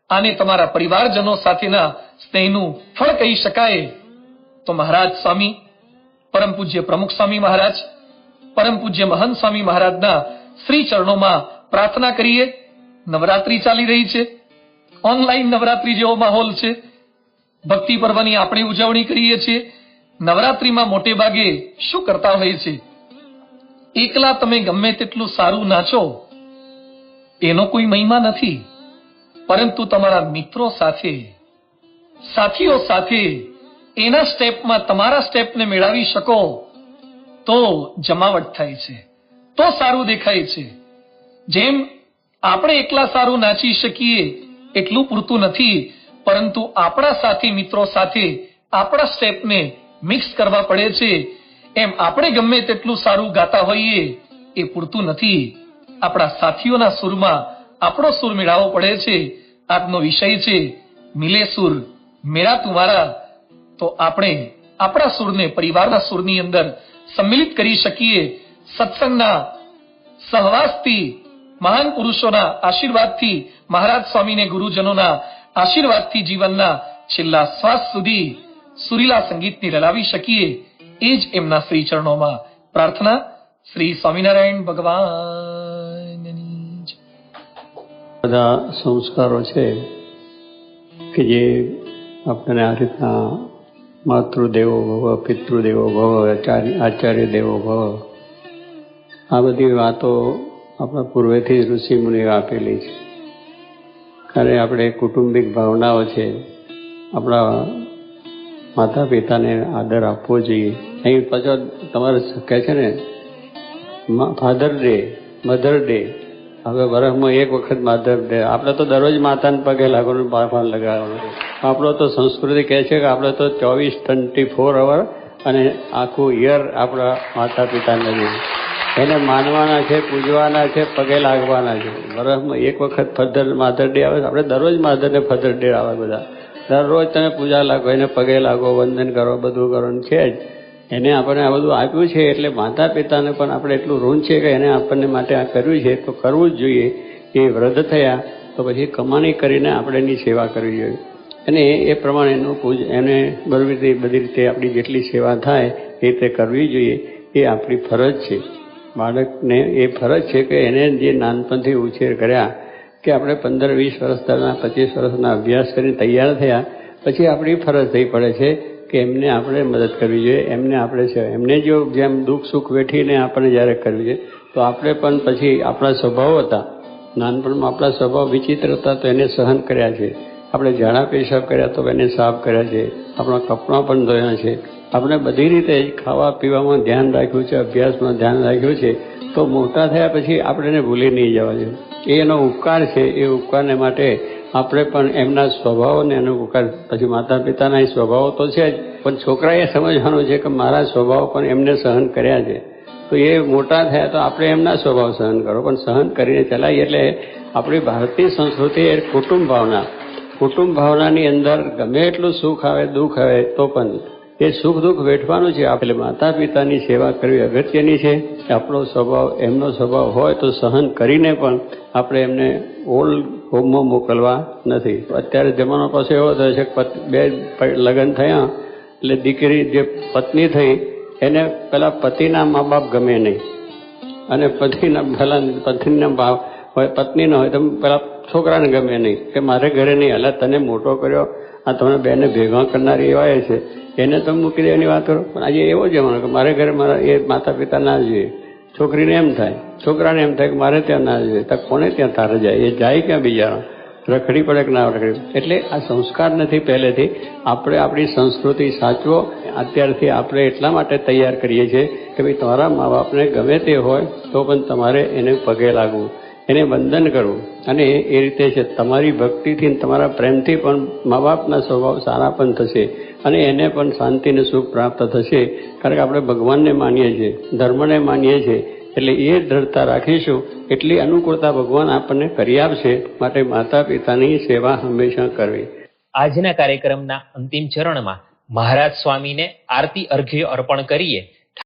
S1: આને તમારા પરિવારજનો સાથેના સ્નેહનું ફળ કહી શકાય. તો મહારાજ સ્વામી, પરમ પૂજ્ય પ્રમુખ સ્વામી મહારાજ, પરમ પૂજ્ય મહંત સ્વામી મહારાજના શ્રી ચરણોમાં પ્રાર્થના કરીએ. નવરાત્રી ચાલી રહી છે, ઓનલાઈન નવરાત્રી જેવો માહોલ છે. ભક્તિ પર્વની આપણે ઉજવણી કરીએ છીએ. નવરાત્રીમાં મોટે ભાગે શું કરતા હોય છે? એકલા તમે ગમે તેટલું સારું નાચો એનો કોઈ મહિમા નથી, પરંતુ તમારા મિત્રો સાથે, સાથીઓ સાથે એના સ્ટેપમાં તમારા સ્ટેપને મેળવી શકો તો જમાવટ થાય છે, તો સારું દેખાય છે. જેમ આપણે એકલા સારું નાચી શકીએ એટલું પૂરતું નથી, પરંતુ આપણા સાથી મિત્રો સાથે આપણા સ્ટેપને મિક્સ કરવા પડે છે. એમ આપણે ગમે તેટલું સારું ગાતા હોઈએ એ પૂરતું નથી, આપણા સાથીઓના સુરમાં આપણો સુર મેળવવો પડે છે. આજનો વિષય છે મિલે સુર મેરા તુમારા. તો આપણે આપણા સુરને પરિવારના સુરની અંદર સંમિલિત કરી શકીએ. સત્સંગના સહવાસથી, મહાન પુરુષોના આશીર્વાદથી, મહારાજ સ્વામીને ગુરુજનોના આશીર્વાદથી જીવનના છેલ્લા શ્વાસ સુધી સુરીલા સંગીતની રલાવી શકીએ. એ જ એમના શ્રી ચરણોમાં પ્રાર્થના. શ્રી સ્વામિનારાયણ ભગવાનની જય.
S3: બધા સંસ્કારો છે કે જે આપણને આ રીતના માતૃદેવો ભવ, પિતૃદેવો ભવ, આચાર્ય દેવો ભવ, આ બધી વાતો આપણા પૂર્વેથી ઋષિમુનિએ આપેલી છે. કારણ આપણે કુટુંબિક ભાવનાઓ છે, આપણા માતા પિતાને આદર આપવો જોઈએ. અહીં પાછો તમારે કહે છે ને ફાધર ડે, મધર ડે. હવે વર્ષમાં એક વખત મધર ડે. આપણે તો દરરોજ માતાને પગે લાગવાનું, પાફાન લગાવવાનું. આપણો તો સંસ્કૃતિ કહે છે કે આપણે તો 24 અવર અને આખું યર આપણા માતા પિતાને એને માનવાના છે, પૂજવાના છે, પગે લાગવાના છે. વર્ષમાં એક વખત મધર ડે આવે. આપણે દરરોજ મધરને ફાધર ડે આવે. બધા દરરોજ તમે પૂજા લાગો, એને પગે લાગો, વંદન કરો, બધું કરવાનું છે જ. એને આપણને આ બધું આપ્યું છે, એટલે માતા પિતાને પણ આપણે એટલું ઋણ છે કે એને આપણને માટે આ કર્યું છે તો કરવું જ જોઈએ. એ વૃદ્ધ થયા તો પછી કમાણી કરીને આપણે એની સેવા કરવી જોઈએ, અને એ પ્રમાણે એનું એને બધી રીતે આપણી જેટલી સેવા થાય એ રીતે કરવી જોઈએ. એ આપણી ફરજ છે. બાળકને એ ફરજ છે કે એને જે નાનપણથી ઉછેર કર્યા કે આપણે 15-20 વર્ષના 25 વર્ષના અભ્યાસ કરીને તૈયાર થયા પછી આપણી ફરજ થઈ પડે છે કે એમને આપણે મદદ કરવી જોઈએ. એમને જો જેમ દુઃખ સુખ વેઠીને આપણે જ્યારે કરવી જોઈએ તો આપણે પણ પછી આપણા સ્વભાવ હતા, નાનપણમાં આપણા સ્વભાવ વિચિત્ર હતા તો એને સહન કર્યા છે. આપણે ઝાડા પેશાબ કર્યા તો એને સાફ કર્યા છે. આપણા કપડાં પણ ધોયા છે. આપણે બધી રીતે ખાવા પીવામાં ધ્યાન રાખ્યું છે, અભ્યાસમાં ધ્યાન રાખ્યું છે. તો મોટા થયા પછી આપણે એને ભૂલી નહીં જવા જોઈએ. એ એનો ઉપકાર છે. એ ઉપકારને માટે આપણે પણ એમના સ્વભાવને એનો ઉપકાર, પછી માતા પિતાના એ સ્વભાવો તો છે જ, પણ છોકરાએ સમજવાનું છે કે મારા સ્વભાવ પણ એમને સહન કર્યા છે. તો એ મોટા થયા તો આપણે એમના સ્વભાવ સહન કરો, પણ સહન કરીને ચલાવીએ. એટલે આપણી ભારતીય સંસ્કૃતિ એ કુટુંબ ભાવનાની અંદર ગમે એટલું સુખ આવે દુઃખ આવે તો પણ એ સુખ દુઃખ વેઠવાનું છે. આપણે માતા પિતાની સેવા કરવી અગત્યની છે. આપણો સ્વભાવ એમનો સ્વભાવ હોય તો સહન કરીને પણ આપણે એમને ઓલ્ડ હોમમાં મોકલવા નથી. અત્યારે જમાનો પાસે એવો થયો છે કે 2 લગ્ન થયા એટલે દીકરી જે પત્ની થઈ એને પેલા પતિના મા બાપ ગમે નહીં, અને પત્નીના ભાવ હોય, પત્નીનો હોય તો પેલા છોકરાને ગમે નહીં કે મારે ઘરે નહીં, એટલે તને મોટો કર્યો, આ તમને બેને ભેગા કરનારી હોય છે એને તો મૂકી દેવાની વાત કરો. પણ આજે એવો જમાનો કે મારે ઘરે મારા એ માતા પિતા ના જોઈએ. છોકરીને એમ થાય, છોકરાને એમ થાય કે મારે ત્યાં ના જોઈએ. તો કોને ત્યાં તારે જાય? એ જાય ક્યાં? બિચારો રખડી પડે કે ના રખડી? એટલે આ સંસ્કાર નથી પહેલેથી. આપણે આપણી સંસ્કૃતિ સાચવો. અત્યારથી આપણે એટલા માટે તૈયાર કરીએ છીએ કે ભાઈ તમારા મા બાપને ગમે તે હોય તો પણ તમારે એને પગે લાગવું, એને વંદન કરવું. અને એ રીતે છે તમારી ભક્તિથી તમારા પ્રેમથી પણ મા બાપના સ્વભાવ સારા પણ થશે અને એને પણ શાંતિ અને સુખ પ્રાપ્ત થશે. કારણ કે આપણે ભગવાનને માનીએ છીએ, ધર્મને માનીએ છીએ, એટલે એ દ્રઢતા રાખીશું એટલી અનુકૂળતા ભગવાન આપણને કરી આપશે. માટે માતા પિતાની સેવા હંમેશા કરવી.
S4: આજના કાર્યક્રમના અંતિમ ચરણમાં મહારાજ સ્વામીને આરતી અર્ઘ્ય અર્પણ કરીએ.